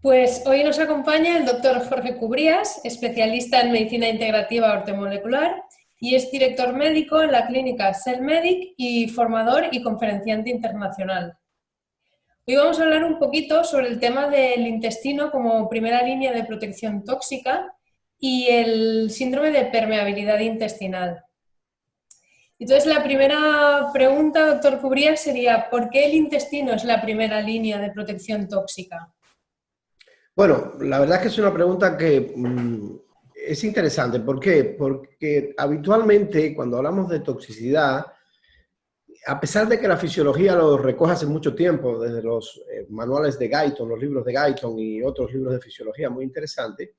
Pues hoy nos acompaña el doctor Jorge Cubrías, especialista en medicina integrativa ortomolecular y es director médico en la clínica Cellmedic y formador y conferenciante internacional. Hoy vamos a hablar un poquito sobre el tema del intestino como primera línea de protección tóxica y el síndrome de permeabilidad intestinal. Entonces, la primera pregunta, doctor Cubrías, sería ¿por qué el intestino es la primera línea de protección tóxica? Bueno, la verdad es que es una pregunta que es interesante. ¿Por qué? Porque habitualmente cuando hablamos de toxicidad, a pesar de que la fisiología lo recoge hace mucho tiempo, desde los manuales de Guyton, los libros de Guyton y otros libros de fisiología muy interesantes,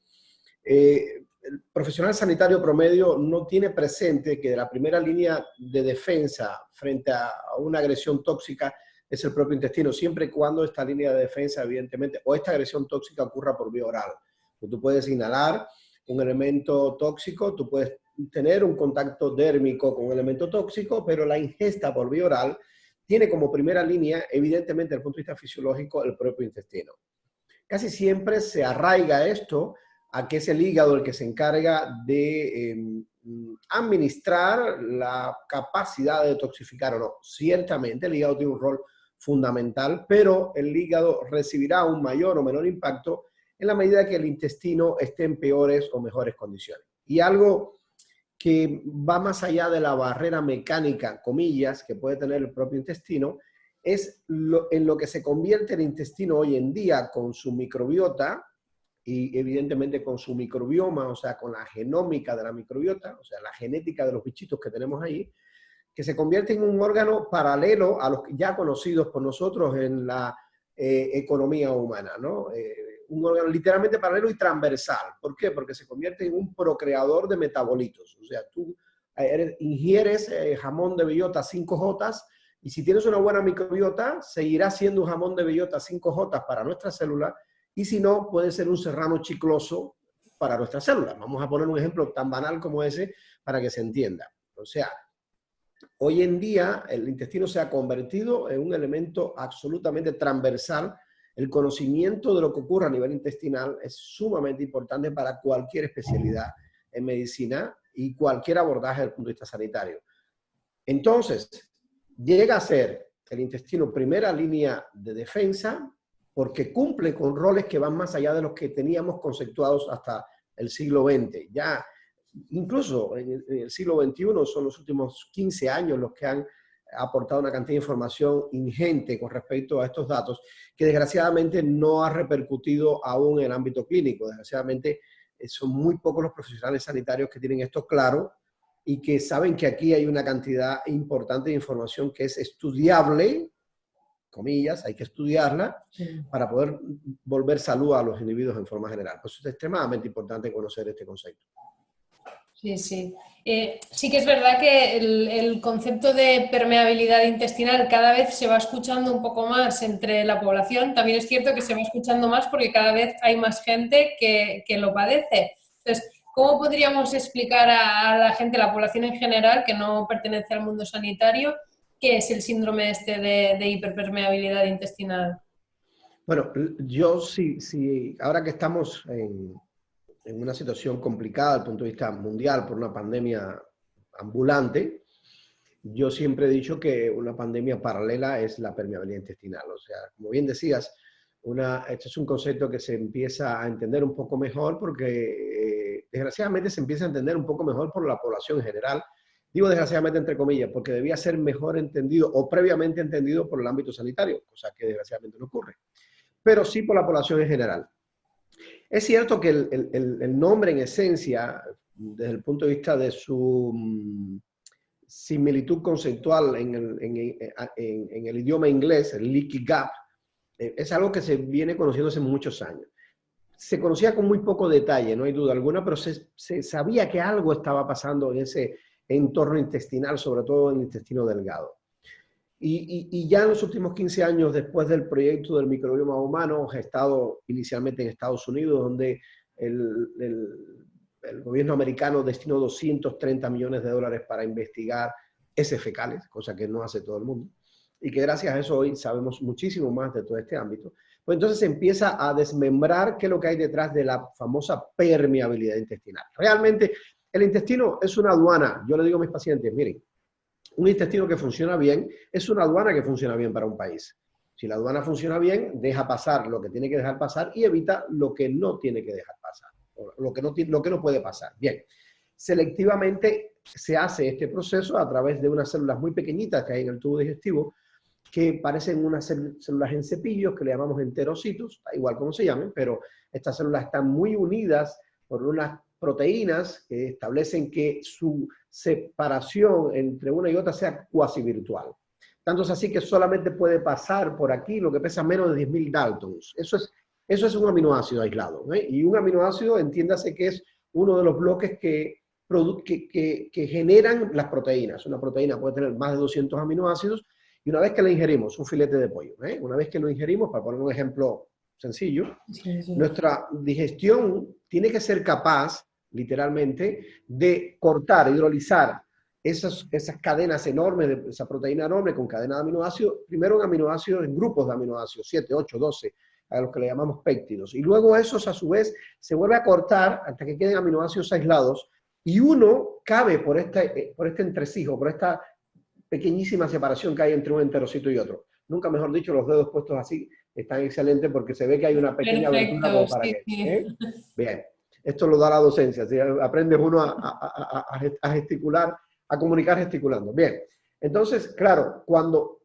el profesional sanitario promedio no tiene presente que la primera línea de defensa frente a una agresión tóxica es el propio intestino, siempre y cuando esta línea de defensa, evidentemente, o esta agresión tóxica ocurra por vía oral. Tú puedes inhalar un elemento tóxico, tú puedes tener un contacto dérmico con un elemento tóxico, pero la ingesta por vía oral tiene como primera línea, evidentemente, desde el punto de vista fisiológico, el propio intestino. Casi siempre se arraiga esto a que es el hígado el que se encarga de administrar la capacidad de detoxificar o no. Ciertamente el hígado tiene un rol fundamental, pero el hígado recibirá un mayor o menor impacto en la medida que el intestino esté en peores o mejores condiciones. Y algo que va más allá de la barrera mecánica, comillas, que puede tener el propio intestino, es en lo que se convierte el intestino hoy en día con su microbiota y evidentemente con su microbioma, o sea, con la genómica de la microbiota, o sea, la genética de los bichitos que tenemos ahí, que se convierte en un órgano paralelo a los ya conocidos por nosotros en la economía humana, ¿no? Un órgano literalmente paralelo y transversal. ¿Por qué? Porque se convierte en un procreador de metabolitos. O sea, tú ingieres jamón de bellota 5J y si tienes una buena microbiota, seguirá siendo un jamón de bellota 5J para nuestras células y si no, puede ser un serrano chicloso para nuestras células. Vamos a poner un ejemplo tan banal como ese para que se entienda. O sea, hoy en día el intestino se ha convertido en un elemento absolutamente transversal. El conocimiento de lo que ocurre a nivel intestinal es sumamente importante para cualquier especialidad en medicina y cualquier abordaje desde el punto de vista sanitario. Entonces, llega a ser el intestino primera línea de defensa porque cumple con roles que van más allá de los que teníamos conceptuados hasta el siglo XX. Ya incluso en el siglo XXI son los últimos 15 años los que han aportado una cantidad de información ingente con respecto a estos datos, que desgraciadamente no ha repercutido aún en el ámbito clínico. Desgraciadamente son muy pocos los profesionales sanitarios que tienen esto claro y que saben que aquí hay una cantidad importante de información que es estudiable, comillas, hay que estudiarla para poder volver salud a los individuos en forma general. Por eso es extremadamente importante conocer este concepto. Sí, sí. Sí que es verdad que el concepto de permeabilidad intestinal cada vez se va escuchando un poco más entre la población. También es cierto que se va escuchando más porque cada vez hay más gente que lo padece. Entonces, ¿cómo podríamos explicar a la gente, a la población en general, que no pertenece al mundo sanitario, qué es el síndrome este de hiperpermeabilidad intestinal? Bueno, yo sí, ahora que estamos en una situación complicada desde el punto de vista mundial por una pandemia ambulante, yo siempre he dicho que una pandemia paralela es la permeabilidad intestinal. O sea, como bien decías, este es un concepto que se empieza a entender un poco mejor porque desgraciadamente se empieza a entender un poco mejor por la población en general. Digo desgraciadamente entre comillas, porque debía ser mejor entendido o previamente entendido por el ámbito sanitario, cosa que desgraciadamente no ocurre, pero sí por la población en general. Es cierto que el nombre en esencia, desde el punto de vista de su similitud conceptual en el idioma inglés, el leaky gut, es algo que se viene conociendo hace muchos años. Se conocía con muy poco detalle, no hay duda alguna, pero se sabía que algo estaba pasando en ese entorno intestinal, sobre todo en el intestino delgado. Y ya en los últimos 15 años, después del proyecto del microbioma humano, gestado inicialmente en Estados Unidos, donde el gobierno americano destinó 230 millones de dólares para investigar heces fecales, cosa que no hace todo el mundo, y que gracias a eso hoy sabemos muchísimo más de todo este ámbito, pues entonces se empieza a desmembrar qué es lo que hay detrás de la famosa permeabilidad intestinal. Realmente el intestino es una aduana. Yo le digo a mis pacientes, miren, un intestino que funciona bien es una aduana que funciona bien para un país. Si la aduana funciona bien, deja pasar lo que tiene que dejar pasar y evita lo que no tiene que dejar pasar, o lo que no puede pasar. Bien, selectivamente se hace este proceso a través de unas células muy pequeñitas que hay en el tubo digestivo, que parecen unas células en cepillos que le llamamos enterocitos, da igual cómo se llamen, pero estas células están muy unidas por unas proteínas que establecen que su separación entre una y otra sea cuasi virtual. Tanto es así que solamente puede pasar por aquí lo que pesa menos de 10.000 Daltons. Eso es un aminoácido aislado, ¿eh? Y un aminoácido, entiéndase que es uno de los bloques que generan las proteínas. Una proteína puede tener más de 200 aminoácidos y una vez que la ingerimos, un filete de pollo, una vez que lo ingerimos, para poner un ejemplo sencillo, nuestra digestión tiene que ser capaz, literalmente, de cortar, hidrolizar esas cadenas enormes, de esa proteína enorme con cadena de aminoácidos, primero en aminoácidos, en grupos de aminoácidos, 7, 8, 12, a los que le llamamos péptidos. Y luego esos, a su vez, se vuelve a cortar hasta que queden aminoácidos aislados y uno cabe por este entresijo, por esta pequeñísima separación que hay entre un enterocito y otro. Nunca mejor dicho, los dedos puestos así están excelentes porque se ve que hay una pequeña abertura como para que... Bien, esto lo da la docencia, ¿sí? Aprende uno a gesticular, a comunicar gesticulando. Bien, entonces, claro, cuando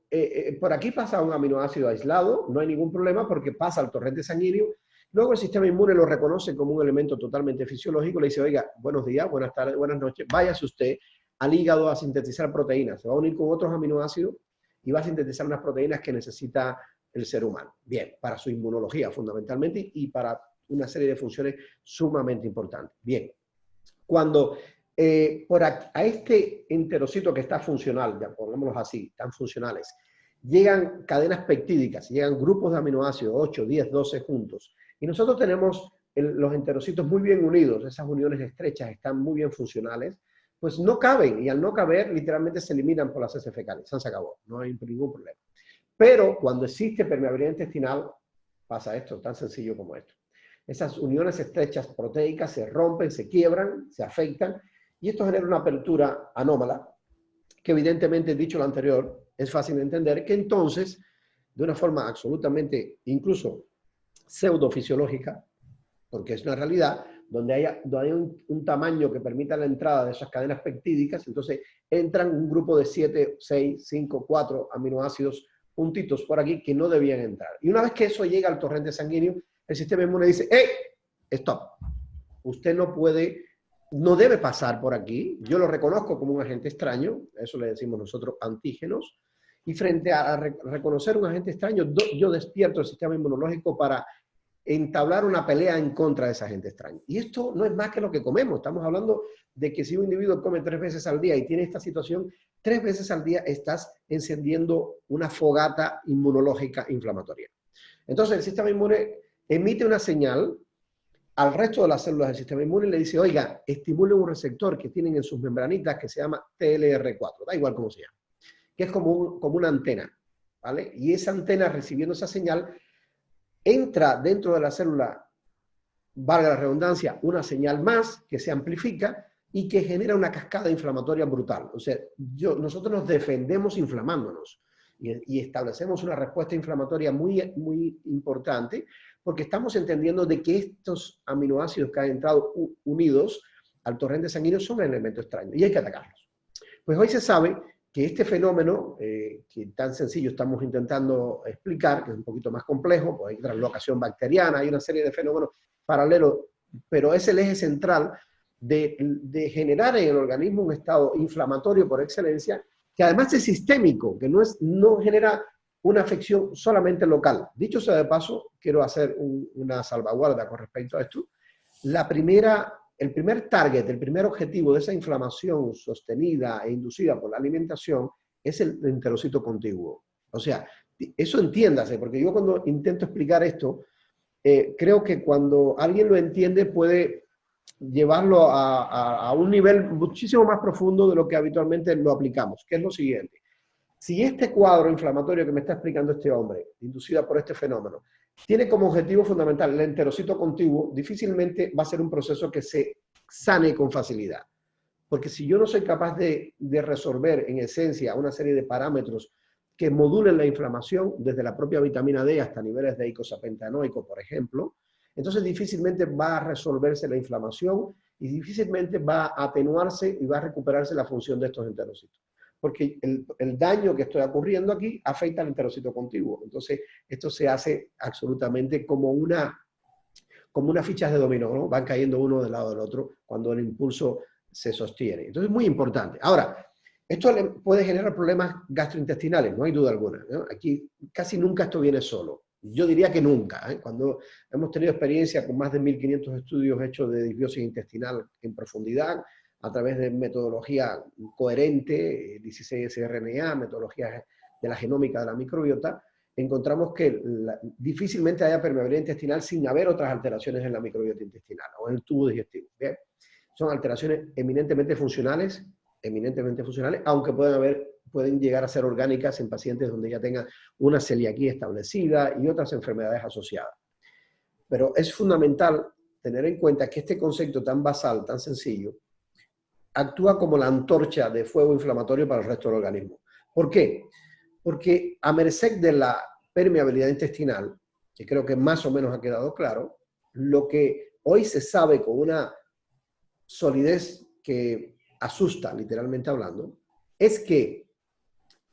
por aquí pasa un aminoácido aislado, no hay ningún problema porque pasa al torrente sanguíneo. Luego el sistema inmune lo reconoce como un elemento totalmente fisiológico, le dice, oiga, buenos días, buenas tardes, buenas noches, váyase usted al hígado a sintetizar proteínas, se va a unir con otros aminoácidos y va a sintetizar unas proteínas que necesita el ser humano. Bien, para su inmunología fundamentalmente y para una serie de funciones sumamente importantes. Bien, cuando a este enterocito que está funcional, ya pongámoslo así, tan funcionales, llegan cadenas peptídicas, llegan grupos de aminoácidos, 8, 10, 12 juntos, y nosotros tenemos los enterocitos muy bien unidos, esas uniones estrechas están muy bien funcionales, pues no caben, y al no caber, literalmente se eliminan por las heces fecales, se acabó, no hay ningún problema. Pero cuando existe permeabilidad intestinal, pasa esto, tan sencillo como esto. Esas uniones estrechas proteicas se rompen, se quiebran, se afectan, y esto genera una apertura anómala, que evidentemente, dicho lo anterior, es fácil de entender, que entonces, de una forma absolutamente, incluso pseudofisiológica, porque es una realidad, donde haya un tamaño que permita la entrada de esas cadenas peptídicas, entonces entran un grupo de 7, 6, 5, 4 aminoácidos puntitos por aquí que no debían entrar. Y una vez que eso llega al torrente sanguíneo, el sistema inmune dice, ¡hey! ¡Stop! Usted no debe pasar por aquí. Yo lo reconozco como un agente extraño, eso le decimos nosotros antígenos, y frente a reconocer un agente extraño, yo despierto el sistema inmunológico para entablar una pelea en contra de ese agente extraño. Y esto no es más que lo que comemos. Estamos hablando de que si un individuo come 3 veces al día y tiene esta situación, 3 veces al día estás encendiendo una fogata inmunológica inflamatoria. Entonces el sistema inmune emite una señal al resto de las células del sistema inmune y le dice, oiga, estimule un receptor que tienen en sus membranitas que se llama TLR4, da igual cómo se llama, que es como una antena, ¿vale? Y esa antena, recibiendo esa señal, entra dentro de la célula, valga la redundancia, una señal más que se amplifica y que genera una cascada inflamatoria brutal. O sea, nosotros nos defendemos inflamándonos y establecemos una respuesta inflamatoria muy, muy importante porque estamos entendiendo de que estos aminoácidos que han entrado unidos al torrente sanguíneo son un elemento extraño y hay que atacarlos. Pues hoy se sabe que este fenómeno, que tan sencillo estamos intentando explicar, que es un poquito más complejo, pues hay translocación bacteriana, hay una serie de fenómenos paralelos, pero es el eje central de generar en el organismo un estado inflamatorio por excelencia, que además es sistémico, que no genera una afección solamente local. Dicho sea de paso, quiero hacer una salvaguarda con respecto a esto. El primer target, el primer objetivo de esa inflamación sostenida e inducida por la alimentación es el enterocito contiguo. O sea, eso entiéndase, porque yo cuando intento explicar esto, creo que cuando alguien lo entiende puede llevarlo a un nivel muchísimo más profundo de lo que habitualmente lo aplicamos, que es lo siguiente. Si este cuadro inflamatorio que me está explicando este hombre, inducida por este fenómeno, tiene como objetivo fundamental el enterocito contiguo, difícilmente va a ser un proceso que se sane con facilidad. Porque si yo no soy capaz de resolver en esencia una serie de parámetros que modulen la inflamación, desde la propia vitamina D hasta niveles de eicosapentaenoico, por ejemplo, entonces difícilmente va a resolverse la inflamación y difícilmente va a atenuarse y va a recuperarse la función de estos enterocitos. Porque el daño que está ocurriendo aquí afecta al enterocito contiguo. Entonces, esto se hace absolutamente como unas fichas de dominó, ¿no? Van cayendo uno del lado del otro cuando el impulso se sostiene. Entonces, es muy importante. Ahora, esto puede generar problemas gastrointestinales, no hay duda alguna, ¿no? Aquí casi nunca esto viene solo. Yo diría que nunca, ¿eh? Cuando hemos tenido experiencia con más de 1.500 estudios hechos de disbiosis intestinal en profundidad, a través de metodología coherente, 16S-RNA, metodologías de la genómica de la microbiota, encontramos que difícilmente haya permeabilidad intestinal sin haber otras alteraciones en la microbiota intestinal o en el tubo digestivo. ¿Bien? Son alteraciones eminentemente funcionales, aunque pueden llegar a ser orgánicas en pacientes donde ya tengan una celiaquía establecida y otras enfermedades asociadas. Pero es fundamental tener en cuenta que este concepto tan basal, tan sencillo, actúa como la antorcha de fuego inflamatorio para el resto del organismo. ¿Por qué? Porque a merced de la permeabilidad intestinal, que creo que más o menos ha quedado claro, lo que hoy se sabe con una solidez que asusta, literalmente hablando, es que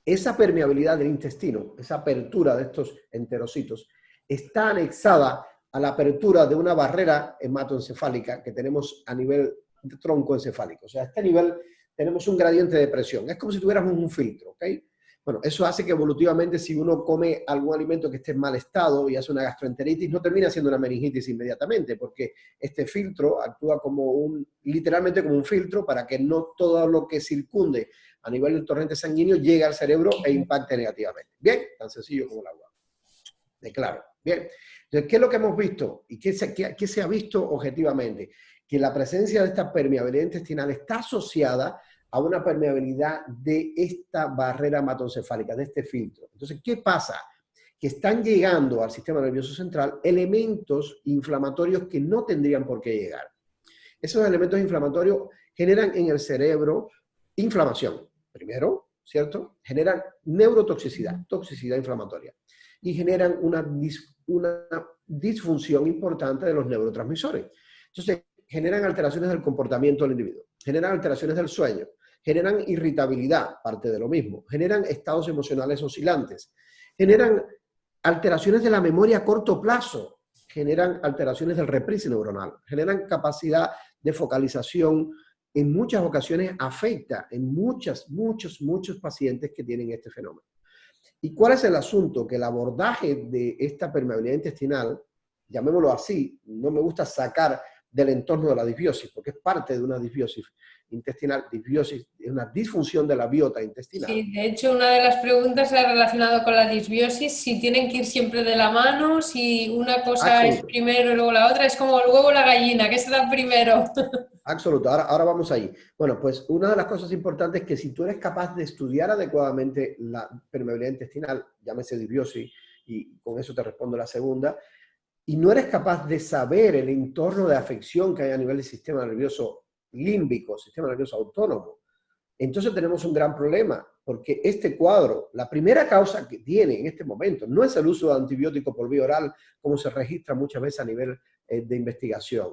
esa permeabilidad del intestino, esa apertura de estos enterocitos, está anexada a la apertura de una barrera hematoencefálica que tenemos a nivel de tronco encefálico. O sea, a este nivel tenemos un gradiente de presión. Es como si tuviéramos un filtro, ¿ok? Bueno, eso hace que evolutivamente si uno come algún alimento que esté en mal estado y hace una gastroenteritis, no termina siendo una meningitis inmediatamente, porque este filtro actúa como literalmente como un filtro para que no todo lo que circunde a nivel del torrente sanguíneo llegue al cerebro e impacte negativamente. Bien, tan sencillo como el agua. De claro. Bien. Entonces, ¿qué es lo que hemos visto? ¿Y qué se ha visto objetivamente? Que la presencia de esta permeabilidad intestinal está asociada a una permeabilidad de esta barrera hematoencefálica, de este filtro. Entonces, ¿qué pasa? Que están llegando al sistema nervioso central elementos inflamatorios que no tendrían por qué llegar. Esos elementos inflamatorios generan en el cerebro inflamación, primero, ¿cierto? Generan neurotoxicidad, toxicidad inflamatoria, y generan una disfunción importante de los neurotransmisores. Entonces, generan alteraciones del comportamiento del individuo, generan alteraciones del sueño, generan irritabilidad, parte de lo mismo, generan estados emocionales oscilantes, generan alteraciones de la memoria a corto plazo, generan alteraciones del reprise neuronal, generan capacidad de focalización, en muchas ocasiones afecta en muchos pacientes que tienen este fenómeno. ¿Y cuál es el asunto? Que el abordaje de esta permeabilidad intestinal, llamémoslo así, no me gusta sacar del entorno de la disbiosis, porque es parte de una disbiosis intestinal, disbiosis es una disfunción de la biota intestinal. Sí, de hecho, una de las preguntas es relacionada con la disbiosis, si tienen que ir siempre de la mano, si una cosa es primero y luego la otra, es como el huevo o la gallina, ¿qué se da primero? Absoluto, ahora vamos ahí. Bueno, pues una de las cosas importantes es que si tú eres capaz de estudiar adecuadamente la permeabilidad intestinal, llámese disbiosis, y con eso te respondo la segunda, y no eres capaz de saber el entorno de afección que hay a nivel del sistema nervioso límbico, sistema nervioso autónomo, entonces tenemos un gran problema, porque este cuadro, la primera causa que tiene en este momento, no es el uso de antibiótico por vía oral, como se registra muchas veces a nivel de investigación.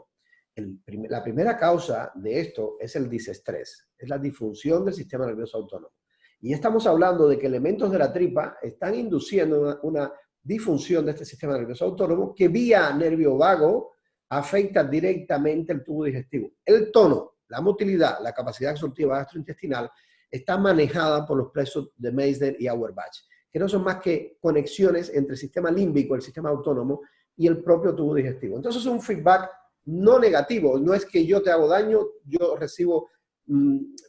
La primera causa de esto es el disestrés, es la disfunción del sistema nervioso autónomo. Y estamos hablando de que elementos de la tripa están induciendo una disfunción de este sistema nervioso autónomo que vía nervio vago afecta directamente el tubo digestivo. El tono, la motilidad, la capacidad absortiva gastrointestinal está manejada por los plexos de Meissner y Auerbach, que no son más que conexiones entre el sistema límbico, el sistema autónomo y el propio tubo digestivo. Entonces es un feedback no negativo, no es que yo te hago daño, yo recibo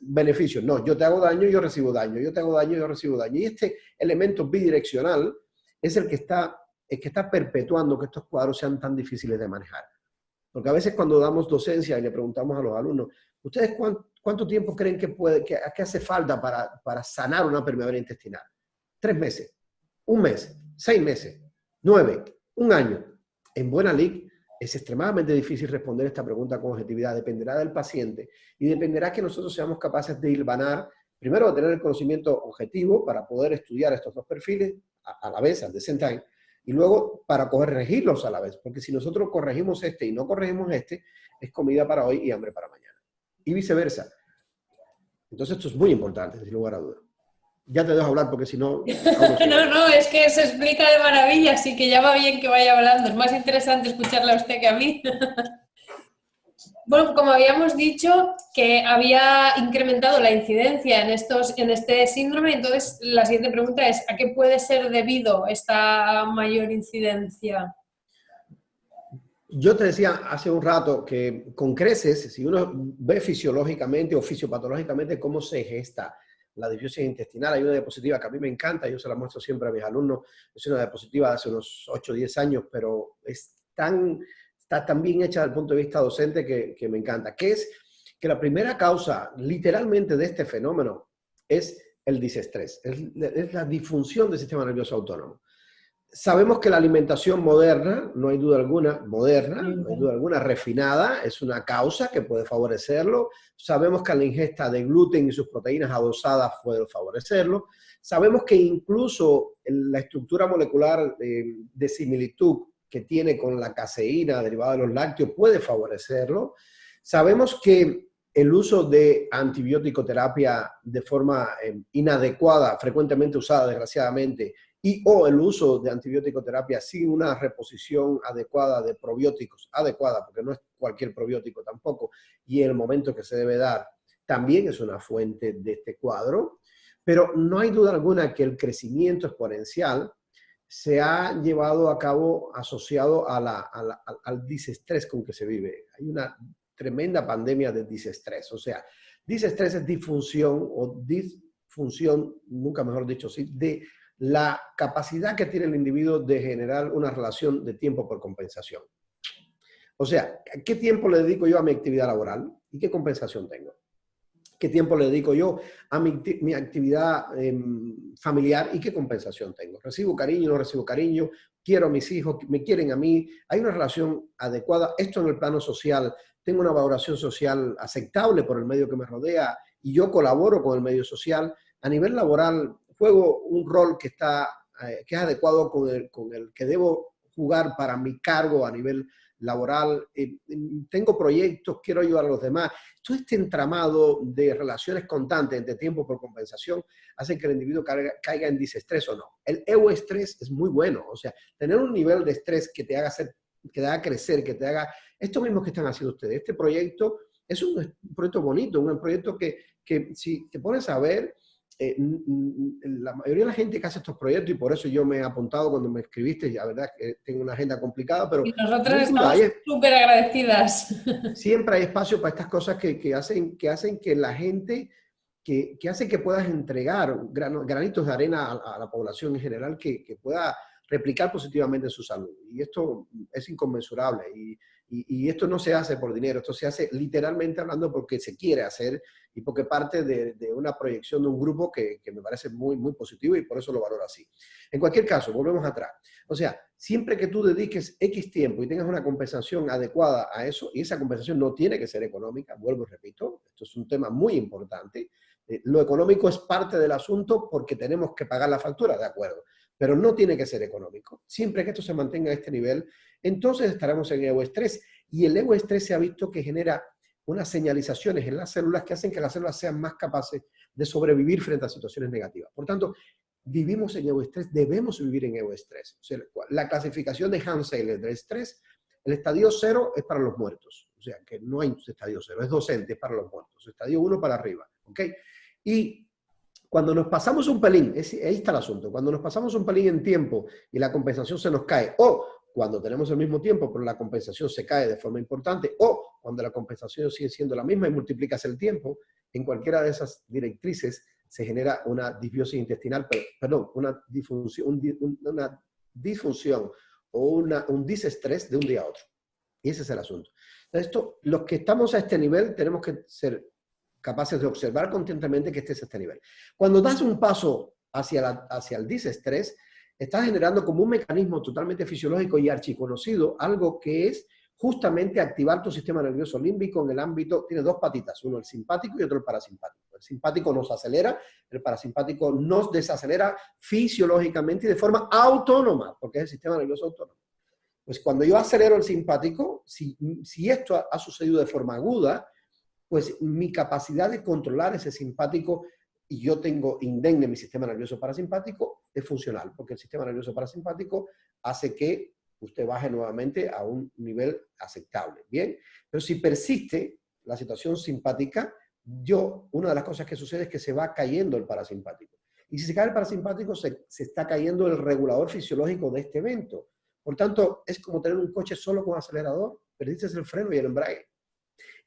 beneficios, no, yo te hago daño, yo recibo daño, yo te hago daño, yo recibo daño. Y este elemento bidireccional es el que está perpetuando que estos cuadros sean tan difíciles de manejar. Porque a veces cuando damos docencia y le preguntamos a los alumnos, ¿ustedes cuánto tiempo creen que hace falta para sanar una permeabilidad intestinal? 3 meses, 1 mes, 6 meses, 9, 1 año. En buena lid es extremadamente difícil responder esta pregunta con objetividad. Dependerá del paciente y dependerá que nosotros seamos capaces de hilvanar, primero de tener el conocimiento objetivo para poder estudiar estos dos perfiles a la vez, al the same time, y luego para corregirlos a la vez, porque si nosotros corregimos este y no corregimos este, es comida para hoy y hambre para mañana. Y viceversa. Entonces esto es muy importante, sin lugar a dudas. Ya te dejo hablar porque si no... No, es que se explica de maravilla, así que ya va bien que vaya hablando. Es más interesante escucharle a usted que a mí. Bueno, como habíamos dicho, que había incrementado la incidencia en este síndrome, entonces la siguiente pregunta es, ¿a qué puede ser debido esta mayor incidencia? Yo te decía hace un rato que con creces, si uno ve fisiológicamente o fisiopatológicamente cómo se gesta la disbiosis intestinal, hay una diapositiva que a mí me encanta, yo se la muestro siempre a mis alumnos, es una diapositiva de hace unos 8 o 10 años, pero está tan bien hecha desde el punto de vista docente que me encanta, que es que la primera causa literalmente de este fenómeno es el disestrés, es la disfunción del sistema nervioso autónomo. Sabemos que la alimentación moderna, no hay duda alguna, refinada, es una causa que puede favorecerlo. Sabemos que la ingesta de gluten y sus proteínas adosadas puede favorecerlo. Sabemos que incluso la estructura molecular de similitud que tiene con la caseína derivada de los lácteos puede favorecerlo. Sabemos que el uso de antibiótico-terapia de forma inadecuada, frecuentemente usada desgraciadamente, o el uso de antibiótico-terapia sin una reposición adecuada de probióticos, porque no es cualquier probiótico tampoco, y en el momento que se debe dar, también es una fuente de este cuadro, pero no hay duda alguna que el crecimiento exponencial se ha llevado a cabo asociado al disestrés con que se vive. Hay una tremenda pandemia de disestrés, o sea, disestrés es disfunción nunca mejor dicho, sí, de la capacidad que tiene el individuo de generar una relación de tiempo por compensación. O sea, ¿qué tiempo le dedico yo a mi actividad laboral y qué compensación tengo? ¿Qué tiempo le dedico yo a mi actividad familiar y qué compensación tengo? ¿Recibo cariño, no recibo cariño? ¿Quiero a mis hijos? ¿Me quieren a mí? ¿Hay una relación adecuada? Esto en el plano social, ¿tengo una valoración social aceptable por el medio que me rodea y yo colaboro con el medio social? A nivel laboral, juego un rol que es adecuado con el que debo jugar para mi cargo a nivel laboral, tengo proyectos, quiero ayudar a los demás. Todo este entramado de relaciones constantes entre tiempo por compensación hace que el individuo caiga en disestrés o no. El euestrés es muy bueno, o sea, tener un nivel de estrés que te haga crecer, que te haga... Esto mismo que están haciendo ustedes. Este proyecto es un proyecto bonito, un proyecto que si te pones a ver, la mayoría de la gente que hace estos proyectos, y por eso yo me he apuntado cuando me escribiste, la verdad que tengo una agenda complicada, pero... Y nosotras estamos súper agradecidas. Siempre hay espacio para estas cosas que hacen que la gente, que hacen que puedas entregar granitos de arena a la población en general, que pueda replicar positivamente su salud. Y esto es inconmensurable. Y esto no se hace por dinero, esto se hace literalmente hablando porque se quiere hacer y porque parte de una proyección de un grupo que me parece muy, muy positivo y por eso lo valoro así. En cualquier caso, volvemos atrás. O sea, siempre que tú dediques X tiempo y tengas una compensación adecuada a eso, y esa compensación no tiene que ser económica, vuelvo y repito, esto es un tema muy importante. Lo económico es parte del asunto porque tenemos que pagar la factura, de acuerdo, pero no tiene que ser económico. Siempre que esto se mantenga a este nivel, entonces estaremos en euestrés. Y el euestrés se ha visto que genera unas señalizaciones en las células que hacen que las células sean más capaces de sobrevivir frente a situaciones negativas. Por tanto, vivimos en euestrés, debemos vivir en euestrés. O sea, la clasificación de Hans-Seiler del estrés, el estadio 0 es para los muertos. O sea, que no hay estadio 0, es docente, es para los muertos. Estadio 1 para arriba. ¿Ok? Y cuando nos pasamos un pelín, ahí está el asunto, cuando nos pasamos un pelín en tiempo y la compensación se nos cae, o cuando tenemos el mismo tiempo pero la compensación se cae de forma importante, o cuando la compensación sigue siendo la misma y multiplicas el tiempo, en cualquiera de esas directrices se genera una disbiosis intestinal, una disfunción o un disestrés de un día a otro. Y ese es el asunto. Entonces, los que estamos a este nivel tenemos que ser capaces de observar conscientemente que estés a este nivel. Cuando das un paso hacia el disestrés, estás generando como un mecanismo totalmente fisiológico y archiconocido, algo que es justamente activar tu sistema nervioso límbico en el ámbito, tiene dos patitas, uno el simpático y otro el parasimpático. El simpático nos acelera, el parasimpático nos desacelera fisiológicamente y de forma autónoma, porque es el sistema nervioso autónomo. Pues cuando yo acelero el simpático, si esto ha sucedido de forma aguda, pues mi capacidad de controlar ese simpático y yo tengo indemne mi sistema nervioso parasimpático es funcional, porque el sistema nervioso parasimpático hace que usted baje nuevamente a un nivel aceptable. Bien, pero si persiste la situación simpática, una de las cosas que sucede es que se va cayendo el parasimpático. Y si se cae el parasimpático, se está cayendo el regulador fisiológico de este evento. Por tanto, es como tener un coche solo con acelerador, perdiste el freno y el embrague.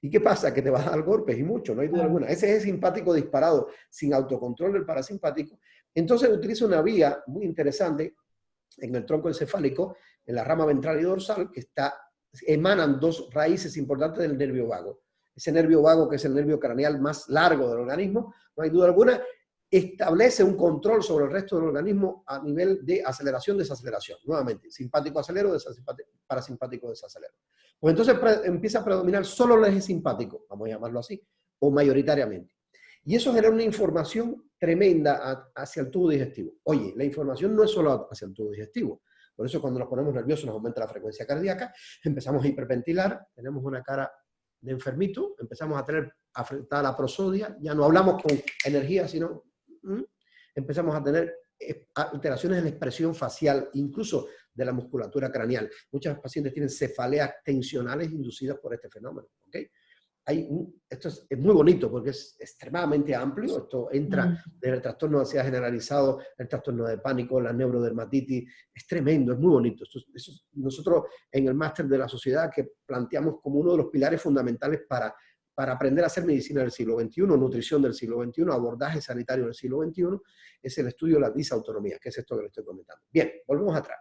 ¿Y qué pasa? Que te vas a dar golpes y mucho, no hay duda alguna. Ese es el simpático disparado sin autocontrol del parasimpático. Entonces utiliza una vía muy interesante en el tronco encefálico, en la rama ventral y dorsal, que emanan dos raíces importantes del nervio vago. Ese nervio vago, que es el nervio craneal más largo del organismo, no hay duda alguna, establece un control sobre el resto del organismo a nivel de aceleración-desaceleración. Nuevamente, simpático acelero, parasimpático desacelero. Pues entonces empieza a predominar solo el eje simpático, vamos a llamarlo así, o mayoritariamente. Y eso genera una información tremenda hacia el tubo digestivo. Oye, la información no es solo hacia el tubo digestivo. Por eso cuando nos ponemos nerviosos nos aumenta la frecuencia cardíaca, empezamos a hiperventilar, tenemos una cara de enfermito, empezamos a tener afectada la prosodia, ya no hablamos con energía, sino empezamos a tener alteraciones en la expresión facial, incluso de la musculatura craneal. Muchos pacientes tienen cefaleas tensionales inducidas por este fenómeno. ¿Okay? Esto es muy bonito porque es extremadamente amplio. Esto entra desde el trastorno de ansiedad generalizado, el trastorno de pánico, la neurodermatitis. Es tremendo, es muy bonito. Nosotros en el máster de la sociedad que planteamos como uno de los pilares fundamentales para aprender a hacer medicina del siglo XXI, nutrición del siglo XXI, abordaje sanitario del siglo XXI, es el estudio de la disautonomía, que es esto que le estoy comentando. Bien, volvemos atrás.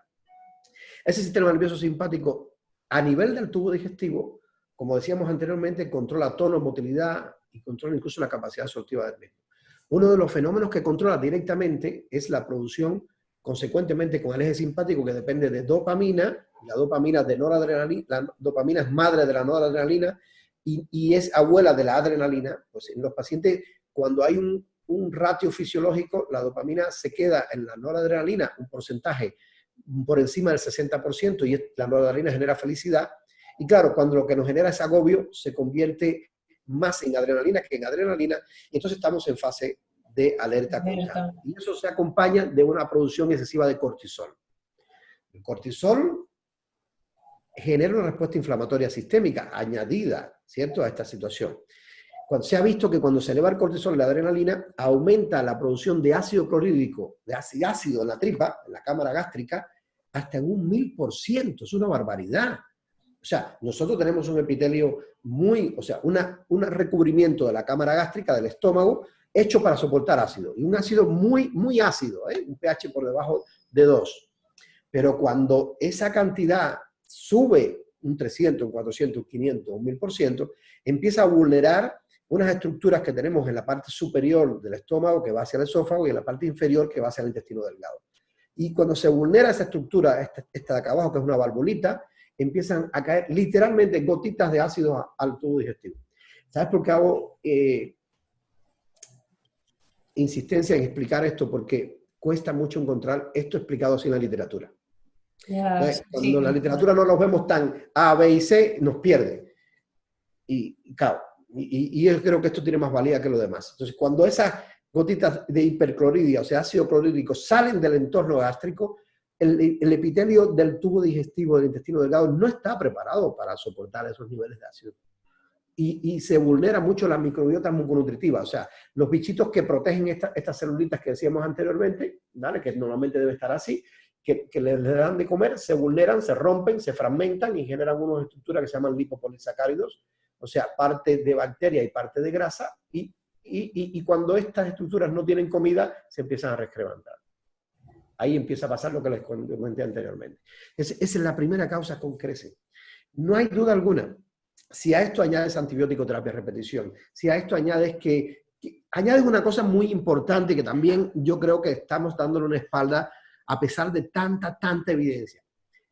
Ese sistema nervioso simpático, a nivel del tubo digestivo, como decíamos anteriormente, controla tono, motilidad y controla incluso la capacidad absortiva del mismo. Uno de los fenómenos que controla directamente es la producción, consecuentemente con el eje simpático, que depende de dopamina, la dopamina de noradrenalina, la dopamina es madre de la noradrenalina y es abuela de la adrenalina. Pues en los pacientes, cuando hay un ratio fisiológico, la dopamina se queda en la noradrenalina, un porcentaje por encima del 60%, y la noradrenalina genera felicidad. Y claro, cuando lo que nos genera es agobio, se convierte más en adrenalina que en adrenalina, y entonces estamos en fase de alerta constante. Y eso se acompaña de una producción excesiva de cortisol. El cortisol genera una respuesta inflamatoria sistémica añadida, ¿cierto?, a esta situación. Se ha visto que cuando se eleva el cortisol y la adrenalina, aumenta la producción de ácido clorhídrico, de ácido en la tripa, en la cámara gástrica, hasta en un 1000%. Es una barbaridad. O sea, nosotros tenemos un epitelio un recubrimiento de la cámara gástrica, del estómago, hecho para soportar ácido. Y un ácido muy, muy ácido, un pH por debajo de 2. Pero cuando esa cantidad sube un 300, un 400, un 500, un 1000%, empieza a vulnerar unas estructuras que tenemos en la parte superior del estómago, que va hacia el esófago, y en la parte inferior, que va hacia el intestino delgado. Y cuando se vulnera esa estructura, esta de acá abajo, que es una valvulita, empiezan a caer literalmente gotitas de ácido al tubo digestivo. ¿Sabes por qué hago insistencia en explicar esto? Porque cuesta mucho encontrar esto explicado así en la literatura. Entonces, cuando en la literatura no los vemos tan A, B y C, nos pierde. Y claro, y yo creo que esto tiene más valía que lo demás. Entonces, cuando esas gotitas de hiperclorhidia, o sea, ácido clorhídrico, salen del entorno gástrico, el epitelio del tubo digestivo del intestino delgado no está preparado para soportar esos niveles de ácido. Y se vulnera mucho la microbiota muconutritiva, o sea, los bichitos que protegen estas celulitas que decíamos anteriormente, ¿vale?, que normalmente debe estar así, que les dan de comer, se vulneran, se rompen, se fragmentan y generan unas estructuras que se llaman lipopolisacáridos, o sea, parte de bacteria y parte de grasa, y cuando estas estructuras no tienen comida, se empiezan a resquebrajar. Ahí empieza a pasar lo que les comenté anteriormente. Esa es la primera causa con crece. No hay duda alguna. Si a esto añades antibiótico terapia a repetición, si a esto añades que Añades una cosa muy importante que también yo creo que estamos dándole una espalda a pesar de tanta evidencia,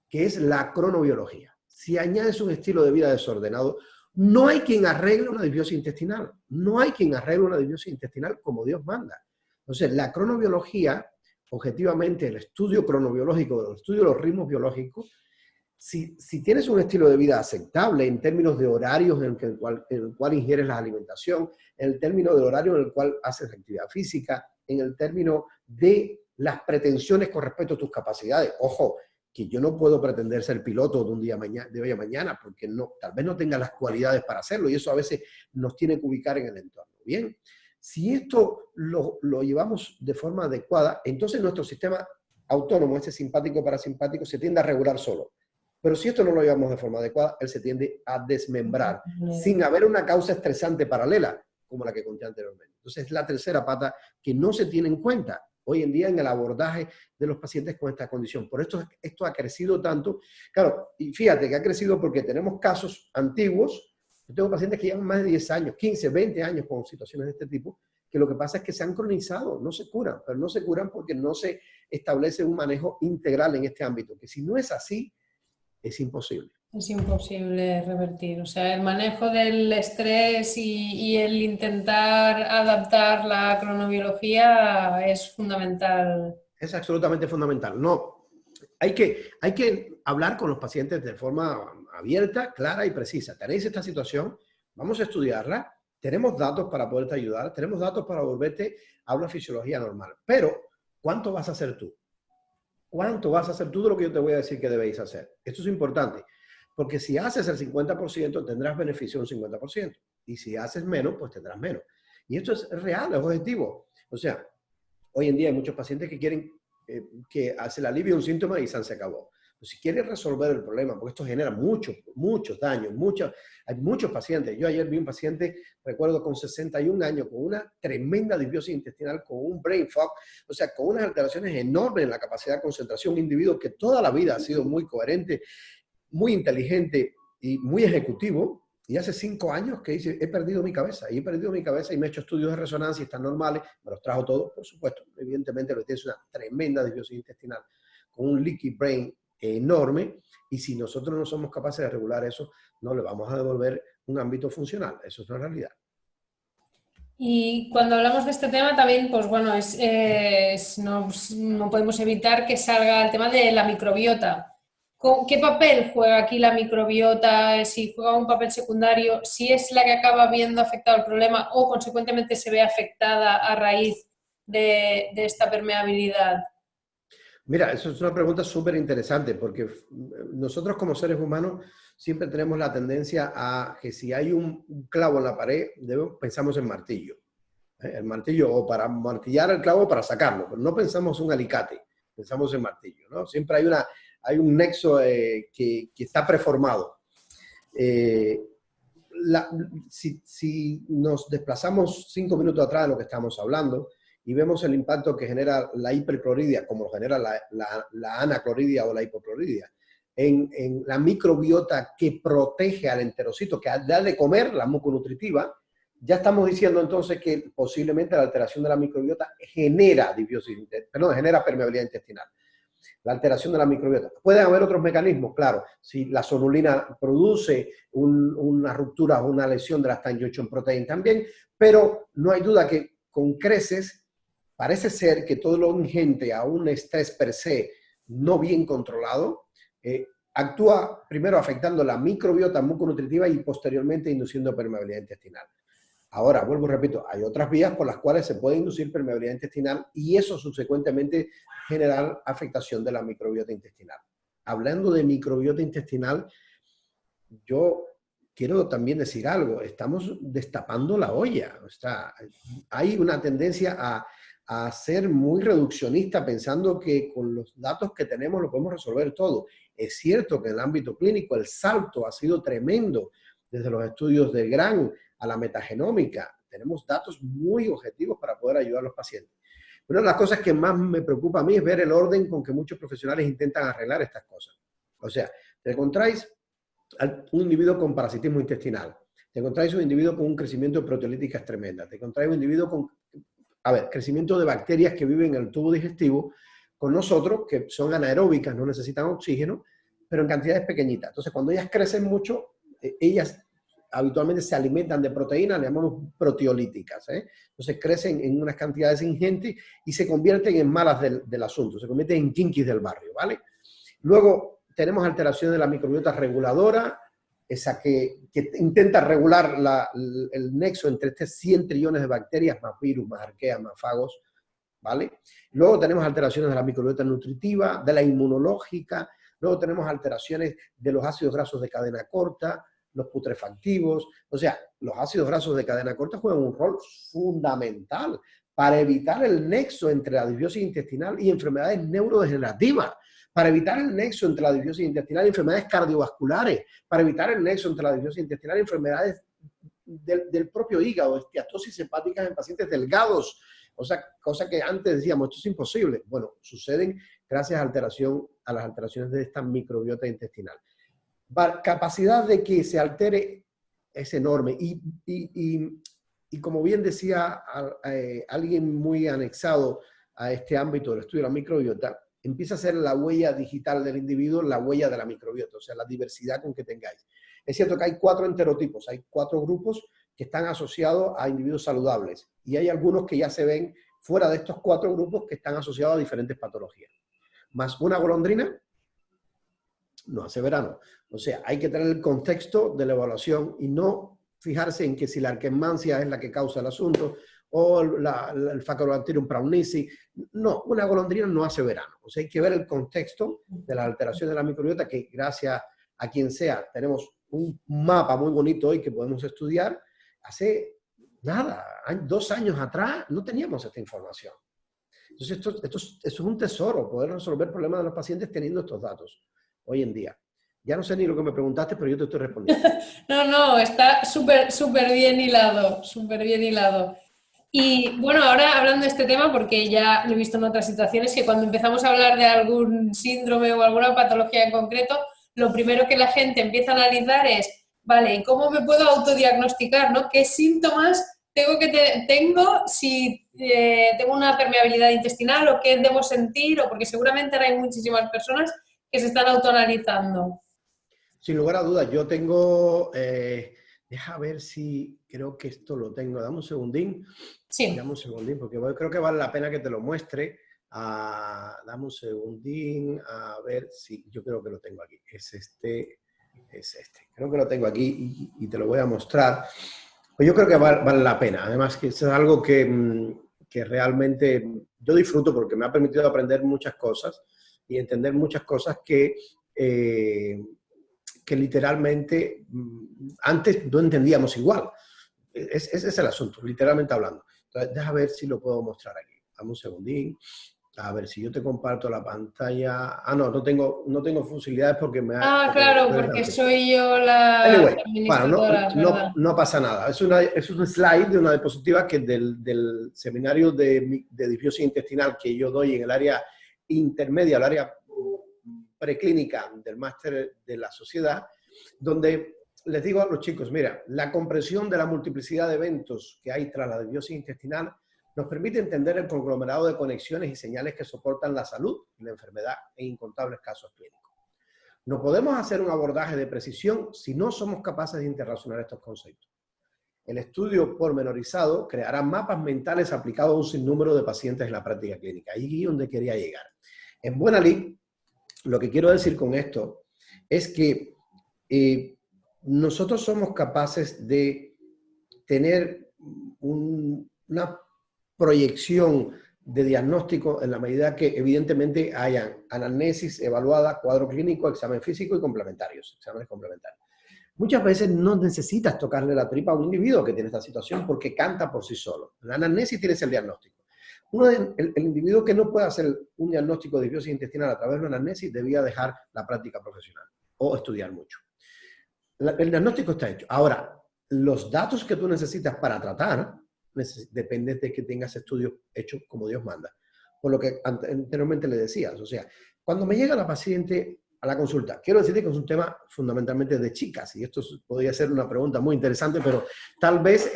que es la cronobiología. Si añades un estilo de vida desordenado, no hay quien arregle una disbiosis intestinal. No hay quien arregle una disbiosis intestinal como Dios manda. Entonces, la cronobiología, objetivamente, el estudio cronobiológico, el estudio de los ritmos biológicos, si tienes un estilo de vida aceptable en términos de horarios en el cual ingieres la alimentación, en el término de horario en el cual haces actividad física, en el término de las pretensiones con respecto a tus capacidades. Ojo, que yo no puedo pretender ser piloto de un día de hoy a mañana, porque tal vez no tenga las cualidades para hacerlo, y eso a veces nos tiene que ubicar en el entorno. Bien, si esto lo llevamos de forma adecuada, entonces nuestro sistema autónomo, este simpático-parasimpático, se tiende a regular solo. Pero si esto no lo llevamos de forma adecuada, él se tiende a desmembrar, sin haber una causa estresante paralela, como la que conté anteriormente. Entonces, es la tercera pata que no se tiene en cuenta hoy en día en el abordaje de los pacientes con esta condición. Por esto ha crecido tanto. Claro, y fíjate que ha crecido porque tenemos casos antiguos. Yo tengo pacientes que llevan más de 10 años, 15, 20 años con situaciones de este tipo, que lo que pasa es que se han cronizado, no se curan, pero no se curan porque no se establece un manejo integral en este ámbito, que si no es así, es imposible. Es imposible revertir. O sea, el manejo del estrés y el intentar adaptar la cronobiología es fundamental. Es absolutamente fundamental. No, hay que hablar con los pacientes de forma abierta, clara y precisa. Tenéis esta situación, vamos a estudiarla, tenemos datos para poderte ayudar, tenemos datos para volverte a una fisiología normal. Pero, ¿cuánto vas a hacer tú? ¿Cuánto vas a hacer tú de lo que yo te voy a decir que debéis hacer? Esto es importante, porque si haces el 50% tendrás beneficio un 50%, y si haces menos, pues tendrás menos. Y esto es real, es objetivo. O sea, hoy en día hay muchos pacientes que quieren que se le alivie un síntoma y se acabó. Pues si quieres resolver el problema, porque esto genera muchos daños, hay muchos pacientes. Yo ayer vi un paciente, recuerdo, con 61 años, con una tremenda disbiosis intestinal, con un brain fog, o sea, con unas alteraciones enormes en la capacidad de concentración. Un individuo que toda la vida ha sido muy coherente, muy inteligente y muy ejecutivo, y hace 5 años que dice, he perdido mi cabeza y me he hecho estudios de resonancia y están normales, me los trajo todos, por supuesto. Evidentemente lo que tiene es una tremenda disbiosis intestinal, con un leaky brain enorme, y si nosotros no somos capaces de regular eso, no le vamos a devolver un ámbito funcional. Eso es una realidad. Y cuando hablamos de este tema también, pues bueno, no podemos evitar que salga el tema de la microbiota. ¿Qué papel juega aquí la microbiota? Si juega un papel secundario, si es la que acaba viendo afectado el problema o consecuentemente se ve afectada a raíz de esta permeabilidad. Mira, eso es una pregunta súper interesante, porque nosotros como seres humanos siempre tenemos la tendencia a que si hay un clavo en la pared, pensamos en martillo. El martillo, o para martillar el clavo o para sacarlo, pero no pensamos en un alicate, pensamos en martillo, ¿no? Siempre hay un nexo que está preformado. Si nos desplazamos 5 minutos atrás de lo que estamos hablando, y vemos el impacto que genera la hipercloridia, como lo genera la anacloridia o la hipocloridia, en la microbiota que protege al enterocito, que da de comer la muconutritiva, ya estamos diciendo entonces que posiblemente la alteración de la microbiota genera permeabilidad intestinal. La alteración de la microbiota. Pueden haber otros mecanismos, claro. Si la sonulina produce una ruptura o una lesión de la Stangion protein también, pero no hay duda que con creces parece ser que todo lo ingente a un estrés per se no bien controlado actúa primero afectando la microbiota muconutritiva y posteriormente induciendo permeabilidad intestinal. Ahora, vuelvo y repito, hay otras vías por las cuales se puede inducir permeabilidad intestinal y eso subsecuentemente generar afectación de la microbiota intestinal. Hablando de microbiota intestinal, yo quiero también decir algo, estamos destapando la olla. O sea, hay una tendencia a ser muy reduccionista pensando que con los datos que tenemos lo podemos resolver todo. Es cierto que en el ámbito clínico el salto ha sido tremendo desde los estudios del GRAN a la metagenómica. Tenemos datos muy objetivos para poder ayudar a los pacientes. Una de las cosas que más me preocupa a mí es ver el orden con que muchos profesionales intentan arreglar estas cosas. O sea, te encontráis a un individuo con parasitismo intestinal. te encontráis un individuo con un crecimiento de proteolíticas tremenda, te encontráis un individuo con, crecimiento de bacterias que viven en el tubo digestivo, con nosotros, que son anaeróbicas, no necesitan oxígeno, pero en cantidades pequeñitas. Entonces, cuando ellas crecen mucho, ellas habitualmente se alimentan de proteínas, le llamamos proteolíticas. Entonces crecen en unas cantidades ingentes y se convierten en malas del asunto, se convierten en kinkis del barrio, ¿vale? Luego tenemos alteraciones de la microbiota reguladora, esa que intenta regular el nexo entre estos 100 trillones de bacterias, más virus, más arqueas, más fagos, ¿vale? Luego tenemos alteraciones de la microbiota nutritiva, de la inmunológica, luego tenemos alteraciones de los ácidos grasos de cadena corta, los putrefactivos. O sea, los ácidos grasos de cadena corta juegan un rol fundamental para evitar el nexo entre la disbiosis intestinal y enfermedades neurodegenerativas, para evitar el nexo entre la disbiosis intestinal y enfermedades cardiovasculares, para evitar el nexo entre la disbiosis intestinal y enfermedades del propio hígado, esteatosis hepáticas en pacientes delgados, cosa que antes decíamos, esto es imposible. Bueno, suceden gracias a las alteraciones de esta microbiota intestinal. Capacidad de que se altere es enorme y como bien decía alguien muy anexado a este ámbito del estudio de la microbiota, empieza a ser la huella digital del individuo, la huella de la microbiota, o sea, la diversidad con que tengáis. Es cierto que hay 4 enterotipos, hay 4 grupos que están asociados a individuos saludables y hay algunos que ya se ven fuera de estos 4 grupos que están asociados a diferentes patologías. Más una golondrina no hace verano. O sea, hay que tener el contexto de la evaluación y no fijarse en que si la arquemancia es la que causa el asunto o el Faecalibacterium praunici. No, una golondrina no hace verano. O sea, hay que ver el contexto de las alteraciones de la microbiota, que gracias a quien sea tenemos un mapa muy bonito hoy que podemos estudiar. Hace nada, 2 años atrás no teníamos esta información. Entonces, esto es un tesoro, poder resolver problemas de los pacientes teniendo estos datos hoy en día. Ya no sé ni lo que me preguntaste, pero yo te estoy respondiendo. No, está súper bien hilado, súper bien hilado. Y bueno, ahora hablando de este tema, porque ya lo he visto en otras situaciones, que cuando empezamos a hablar de algún síndrome o alguna patología en concreto, lo primero que la gente empieza a analizar es, vale, ¿y cómo me puedo autodiagnosticar, ¿no? ¿Qué síntomas tengo si tengo una permeabilidad intestinal o qué debo sentir? O porque seguramente ahora hay muchísimas personas que se están autoanalizando. Sin lugar a dudas, yo tengo, deja ver si creo que esto lo tengo, dame un segundín. Sí. Dame un segundín, porque creo que vale la pena que te lo muestre. Dame un segundín, a ver si, yo creo que lo tengo aquí. Es este. Creo que lo tengo aquí y te lo voy a mostrar. Pues yo creo que vale la pena. Además que es algo que realmente yo disfruto porque me ha permitido aprender muchas cosas y entender muchas cosas que literalmente antes no entendíamos igual. Ese es el asunto, literalmente hablando. Entonces, déjame ver si lo puedo mostrar aquí. Dame un segundín. A ver, si yo te comparto la pantalla... no tengo funcionalidades porque me ha... Claro, porque soy yo la administradora, bueno, no pasa nada. Es un slide de una diapositiva que del seminario de disbiosis intestinal que yo doy en el área intermedia, el área preclínica del máster de la sociedad, donde les digo a los chicos, mira, la comprensión de la multiplicidad de eventos que hay tras la disbiosis intestinal nos permite entender el conglomerado de conexiones y señales que soportan la salud y la enfermedad en incontables casos clínicos. No podemos hacer un abordaje de precisión si no somos capaces de interrelacionar estos conceptos. El estudio pormenorizado creará mapas mentales aplicados a un sinnúmero de pacientes en la práctica clínica. Ahí es donde quería llegar. En buena lid, lo que quiero decir con esto es que nosotros somos capaces de tener una proyección de diagnóstico en la medida que evidentemente hayan anamnesis evaluada, cuadro clínico, examen físico y complementarios, exámenes complementarios. Muchas veces no necesitas tocarle la tripa a un individuo que tiene esta situación porque canta por sí solo. En la anamnesis tienes el diagnóstico. El individuo que no puede hacer un diagnóstico de disbiosis intestinal a través de una anamnesis debía dejar la práctica profesional o estudiar mucho. El diagnóstico está hecho. Ahora, los datos que tú necesitas para tratar depende de que tengas estudios hechos como Dios manda. Por lo que anteriormente le decías. O sea, cuando me llega la paciente a la consulta. Quiero decirte que es un tema fundamentalmente de chicas, y esto podría ser una pregunta muy interesante, pero tal vez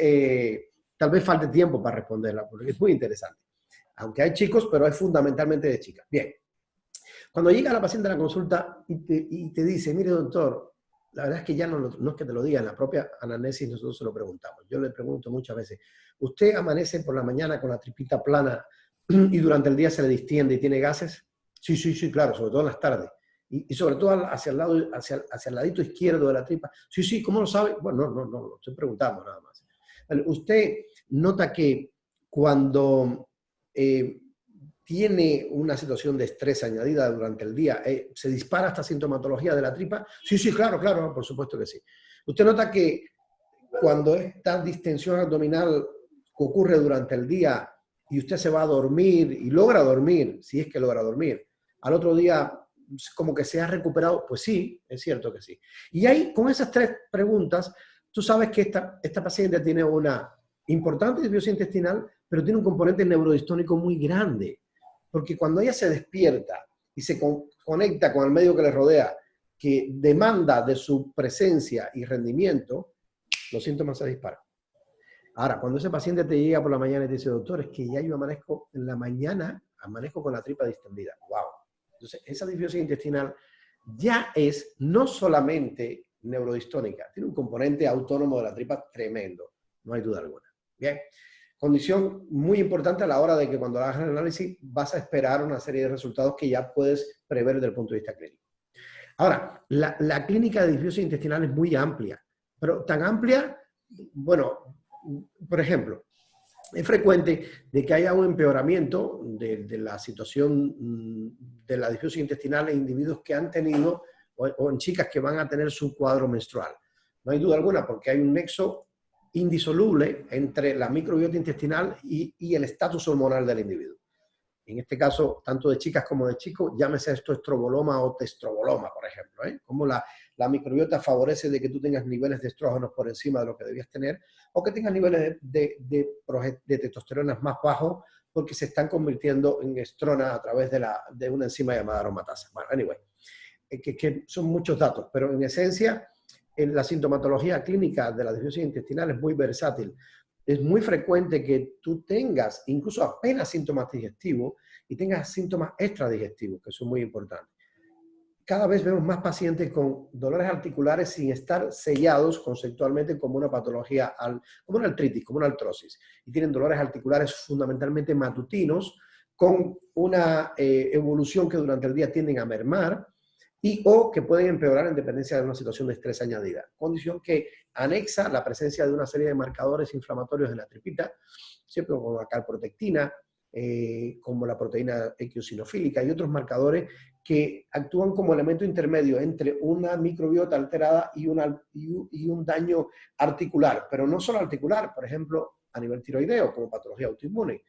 falte tiempo para responderla, porque es muy interesante. Aunque hay chicos, pero es fundamentalmente de chicas. Bien. Cuando llega la paciente a la consulta y te dice, mire doctor, la verdad es que ya no es que te lo diga, en la propia anamnesis nosotros se lo preguntamos. Yo le pregunto muchas veces, ¿usted amanece por la mañana con la tripita plana y durante el día se le distiende y tiene gases? Sí, sí, sí, claro, sobre todo en las tardes. Y sobre todo hacia el lado, hacia el ladito izquierdo de la tripa. Sí, sí, ¿cómo lo sabe? Bueno, no, lo estoy preguntando nada más. Usted nota que cuando tiene una situación de estrés añadida durante el día, ¿se dispara esta sintomatología de la tripa? Sí, sí, claro, claro, por supuesto que sí. Usted nota que cuando esta distensión abdominal ocurre durante el día y usted se va a dormir y logra dormir, si es que logra dormir, al otro día como que se ha recuperado, pues sí, es cierto que sí. Y ahí, con esas tres preguntas, tú sabes que esta paciente tiene una importante disbiosis intestinal, pero tiene un componente neurodistónico muy grande. Porque cuando ella se despierta y se conecta con el medio que le rodea, que demanda de su presencia y rendimiento, los síntomas se disparan. Ahora, cuando ese paciente te llega por la mañana y te dice, doctor, es que ya yo amanezco en la mañana, amanezco con la tripa distendida. ¡Wow! Entonces, esa disbiosis intestinal ya es no solamente neurodistónica, tiene un componente autónomo de la tripa tremendo, no hay duda alguna. Bien. Condición muy importante a la hora de que cuando hagas el análisis vas a esperar una serie de resultados que ya puedes prever desde el punto de vista clínico. Ahora, la clínica de disbiosis intestinal es muy amplia, pero tan amplia, bueno, por ejemplo, es frecuente de que haya un empeoramiento de la situación de la disbiosis intestinal en individuos que han tenido o en chicas que van a tener su cuadro menstrual. No hay duda alguna porque hay un nexo indisoluble entre la microbiota intestinal y el estatus hormonal del individuo. En este caso, tanto de chicas como de chicos, llámese esto estroboloma o testroboloma, por ejemplo, como la microbiota favorece de que tú tengas niveles de estrógenos por encima de lo que debías tener, o que tengas niveles de testosterona más bajos, porque se están convirtiendo en estrona a través de una enzima llamada aromatasa. Bueno, anyway, que son muchos datos, pero en esencia, en la sintomatología clínica de la disbiosis intestinal es muy versátil. Es muy frecuente que tú tengas incluso apenas síntomas digestivos y tengas síntomas extradigestivos, que son muy importantes. Cada vez vemos más pacientes con dolores articulares sin estar sellados conceptualmente como una patología, como una artritis, como una artrosis. Y tienen dolores articulares fundamentalmente matutinos, con una evolución que durante el día tienden a mermar, o que pueden empeorar en dependencia de una situación de estrés añadida. Condición que anexa la presencia de una serie de marcadores inflamatorios en la tripita, siempre como la calprotectina, como la proteína eosinofílica y otros marcadores que actúan como elemento intermedio entre una microbiota alterada y un daño articular, pero no solo articular, por ejemplo, a nivel tiroideo, como patología autoinmune.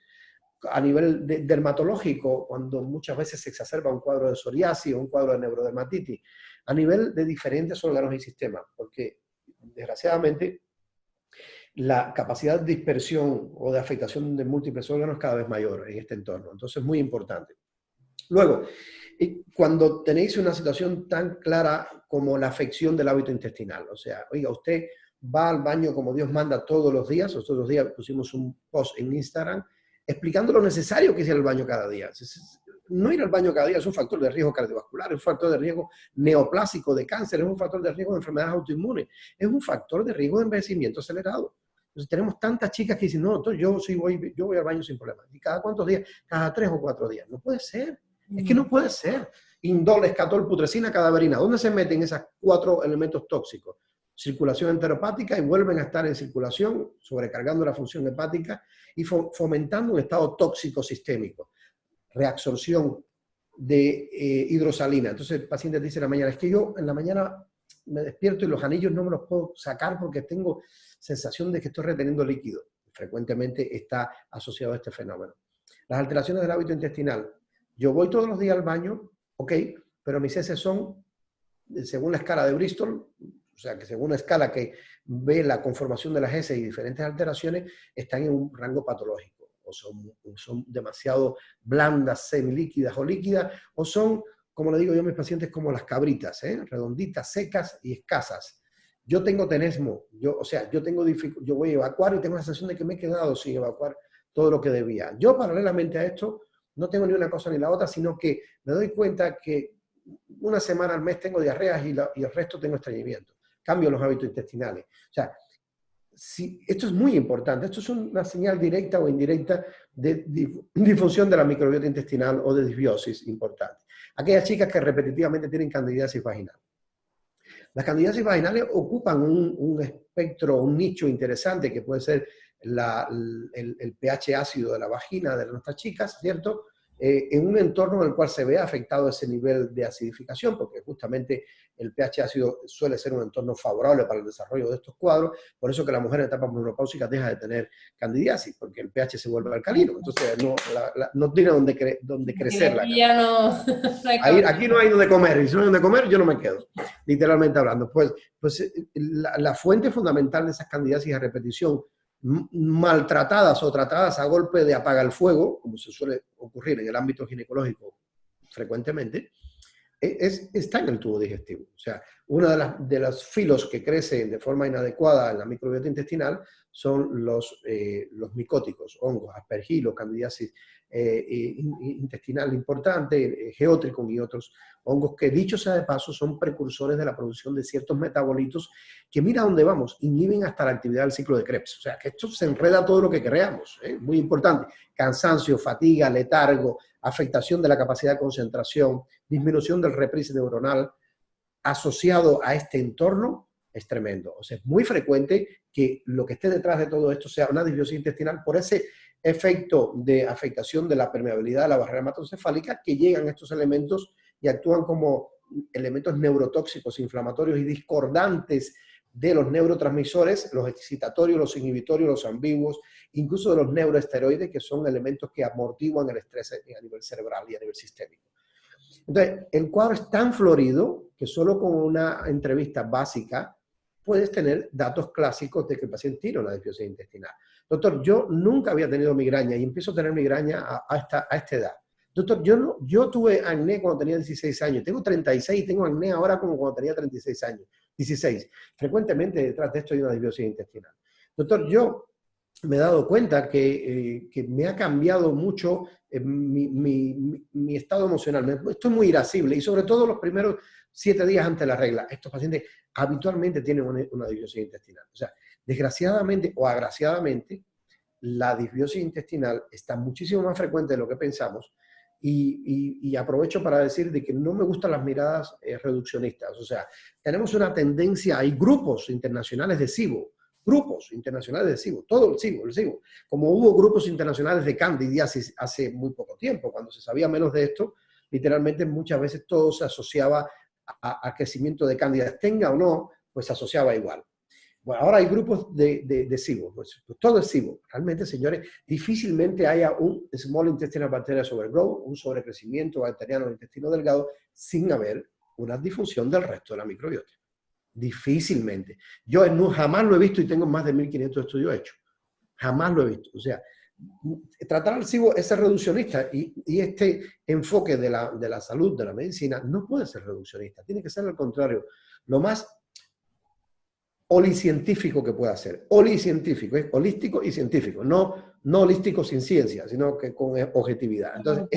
A nivel dermatológico, cuando muchas veces se exacerba un cuadro de psoriasis o un cuadro de neurodermatitis, a nivel de diferentes órganos y sistemas, porque desgraciadamente la capacidad de dispersión o de afectación de múltiples órganos es cada vez mayor en este entorno, entonces es muy importante. Luego, cuando tenéis una situación tan clara como la afección del hábito intestinal, o sea, oiga, usted va al baño como Dios manda todos los días, nosotros los días pusimos un post en Instagram explicando lo necesario que es ir al baño cada día. No ir al baño cada día es un factor de riesgo cardiovascular, es un factor de riesgo neoplásico de cáncer, es un factor de riesgo de enfermedades autoinmunes, es un factor de riesgo de envejecimiento acelerado. Entonces tenemos tantas chicas que dicen, no, doctor, yo voy al baño sin problema. ¿Y cada cuántos días? Cada 3 o 4 días. No puede ser. Es que no puede ser. Indol, escatol, putrescina, cadaverina. ¿Dónde se meten esos 4 elementos tóxicos? Circulación enteropática y vuelven a estar en circulación, sobrecargando la función hepática y fomentando un estado tóxico sistémico. Reabsorción de hidrosalina. Entonces el paciente dice en la mañana, es que yo en la mañana me despierto y los anillos no me los puedo sacar porque tengo sensación de que estoy reteniendo líquido. Frecuentemente está asociado a este fenómeno. Las alteraciones del hábito intestinal. Yo voy todos los días al baño, ok, pero mis heces son, según la escala de Bristol, o sea, que según una escala que ve la conformación de las heces y diferentes alteraciones, están en un rango patológico. O son demasiado blandas, semilíquidas o líquidas, o son como le digo yo a mis pacientes, como las cabritas, redonditas, secas y escasas. Yo tengo tenesmo, yo tengo yo voy a evacuar y tengo la sensación de que me he quedado sin evacuar todo lo que debía. Yo, paralelamente a esto, no tengo ni una cosa ni la otra, sino que me doy cuenta que una semana al mes tengo diarreas y el resto tengo estreñimiento. Cambio los hábitos intestinales. O sea, esto es muy importante. Esto es una señal directa o indirecta de disfunción de la microbiota intestinal o de disbiosis importante. Aquellas chicas que repetitivamente tienen candidiasis vaginal. Las candidiasis vaginales ocupan un espectro, un nicho interesante que puede ser el pH ácido de la vagina de nuestras chicas, ¿cierto? En un entorno en el cual se ve afectado ese nivel de acidificación, porque justamente el pH ácido suele ser un entorno favorable para el desarrollo de estos cuadros, por eso que la mujer en etapa menopáusica deja de tener candidiasis, porque el pH se vuelve alcalino, entonces no tiene donde crecer la ya no, aquí no hay donde comer, y si no hay donde comer, yo no me quedo, literalmente hablando. Pues la fuente fundamental de esas candidiasis a repetición, maltratadas o tratadas a golpe de apaga el fuego, como se suele ocurrir en el ámbito ginecológico frecuentemente, está en el tubo digestivo. O sea, uno de los filos que crecen de forma inadecuada en la microbiota intestinal son los micóticos, hongos, aspergilos, candidiasis intestinal importante, geotricum y otros hongos que, dicho sea de paso, son precursores de la producción de ciertos metabolitos que, mira dónde vamos, inhiben hasta la actividad del ciclo de Krebs. O sea, que esto se enreda todo lo que creamos, muy importante. Cansancio, fatiga, letargo, afectación de la capacidad de concentración, disminución del reprise neuronal asociado a este entorno es tremendo. O sea, es muy frecuente que lo que esté detrás de todo esto sea una disbiosis intestinal por ese efecto de afectación de la permeabilidad de la barrera hematoencefálica, que llegan estos elementos y actúan como elementos neurotóxicos, inflamatorios y discordantes de los neurotransmisores, los excitatorios, los inhibitorios, los ambiguos, incluso de los neuroesteroides, que son elementos que amortiguan el estrés a nivel cerebral y a nivel sistémico. Entonces, el cuadro es tan florido que solo con una entrevista básica puedes tener datos clásicos de que el paciente tiene una disbiosis intestinal. Doctor, yo nunca había tenido migraña y empiezo a tener migraña a esta edad. Doctor, yo tuve acné cuando tenía 16 años, tengo 36 y tengo acné ahora como cuando tenía 36 años, 16. Frecuentemente detrás de esto hay una disbiosis intestinal. Doctor, yo me he dado cuenta que me ha cambiado mucho mi estado emocional. Estoy muy irascible y sobre todo los primeros 7 días antes de la regla. Estos pacientes habitualmente tienen una disbiosis intestinal. O sea, desgraciadamente o agraciadamente, la disbiosis intestinal está muchísimo más frecuente de lo que pensamos y aprovecho para decir de que no me gustan las miradas reduccionistas. O sea, tenemos una tendencia, hay grupos internacionales de SIBO, todo el SIBO. Como hubo grupos internacionales de candidiasis hace muy poco tiempo, cuando se sabía menos de esto, literalmente muchas veces todo se asociaba a crecimiento de cándidas, tenga o no, pues se asociaba igual. Bueno, ahora hay grupos de SIBO, pues todo es SIBO. Realmente, señores, difícilmente haya un Small Intestinal Bacterial Overgrowth, un sobrecrecimiento bacteriano del intestino delgado, sin haber una disfunción del resto de la microbiota. Difícilmente. Yo jamás lo he visto y tengo más de 1500 estudios hechos. Jamás lo he visto. O sea, tratar al SIBO es ser reduccionista y este enfoque de la salud, de la medicina, no puede ser reduccionista. Tiene que ser al contrario. Lo más holicientífico que pueda ser. Holicientífico, es holístico y científico. No holístico sin ciencia, sino que con objetividad. Entonces,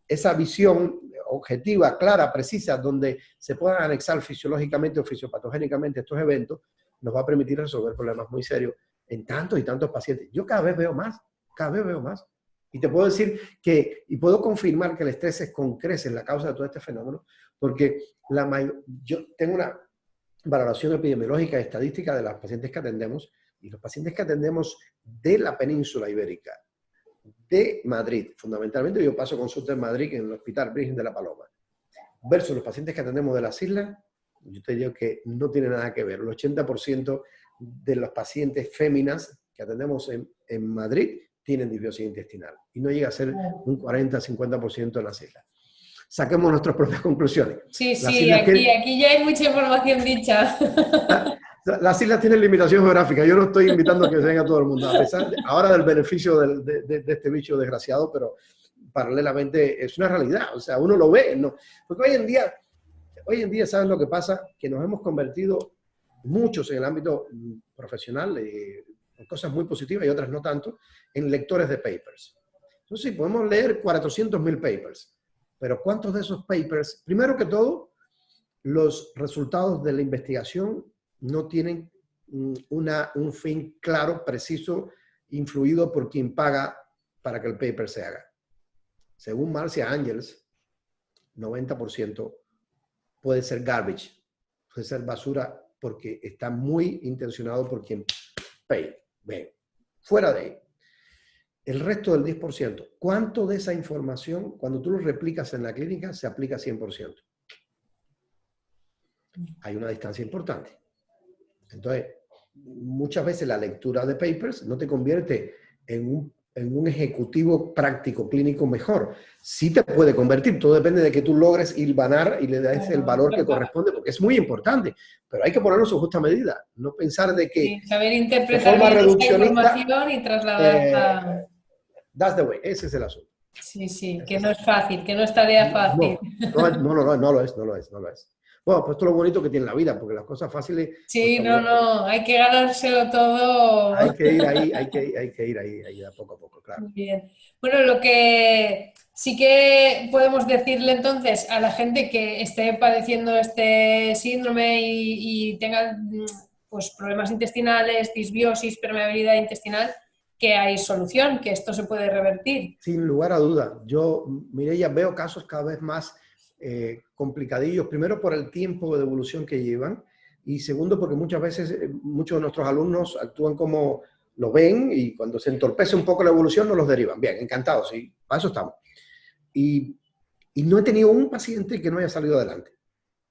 esa visión objetiva, clara, precisa, donde se puedan anexar fisiológicamente o fisiopatogénicamente estos eventos, nos va a permitir resolver problemas muy serios en tantos y tantos pacientes. Yo cada vez veo más. Y te puedo decir y puedo confirmar que el estrés con creces la causa de todo este fenómeno, porque yo tengo una valoración epidemiológica y estadística de los pacientes que atendemos, y los pacientes que atendemos de la península ibérica, de Madrid, fundamentalmente yo paso consulta en Madrid, en el Hospital Virgen de la Paloma, versus los pacientes que atendemos de las islas, yo te digo que no tiene nada que ver. El 80% de los pacientes féminas que atendemos en Madrid tienen disbiosis intestinal, y no llega a ser un 40-50% en las islas. Saquemos nuestras propias conclusiones. Sí, aquí ya hay mucha información dicha. Las islas tienen limitación geográfica. Yo no estoy invitando a que se venga todo el mundo, a pesar ahora del beneficio de este bicho desgraciado, pero paralelamente es una realidad, o sea, uno lo ve, ¿no? Porque hoy en día, ¿sabes lo que pasa? Que nos hemos convertido muchos en el ámbito profesional, cosas muy positivas y otras no tanto, en lectores de papers. Entonces, sí, podemos leer 400.000 papers, pero ¿cuántos de esos papers? Primero que todo, los resultados de la investigación no tienen un fin claro, preciso, influido por quien paga para que el paper se haga. Según Marcia Angels, 90% puede ser garbage, puede ser basura porque está muy intencionado por quien pay. Bien, fuera de ahí. El resto del 10%, ¿cuánto de esa información, cuando tú lo replicas en la clínica, se aplica 100%? Hay una distancia importante. Entonces, muchas veces la lectura de papers no te convierte en un ejecutivo práctico clínico mejor. Sí te puede convertir, todo depende de que tú logres hilvanar y le des el valor que corresponde, porque es muy importante, pero hay que ponerlo en su justa medida, no pensar de que sí, saber interpretar bien esta información y trasladarla. That's the way, ese es el asunto. Sí, sí, que no es fácil, que no es tarea fácil. No lo es. Bueno, pues esto es lo bonito que tiene la vida, porque las cosas fáciles... Sí, pues, no, hay que ganárselo todo. Hay que ir ahí, de poco a poco, claro. Muy bien. Bueno, lo que sí que podemos decirle entonces a la gente que esté padeciendo este síndrome y tenga pues, problemas intestinales, disbiosis, permeabilidad intestinal, que hay solución, que esto se puede revertir. Sin lugar a duda. Yo, Mireia, veo casos cada vez más complicadillos, primero por el tiempo de evolución que llevan y segundo porque muchas veces muchos de nuestros alumnos actúan como lo ven y cuando se entorpece un poco la evolución nos los derivan. Bien, encantados, sí, para eso estamos. Y no he tenido un paciente que no haya salido adelante.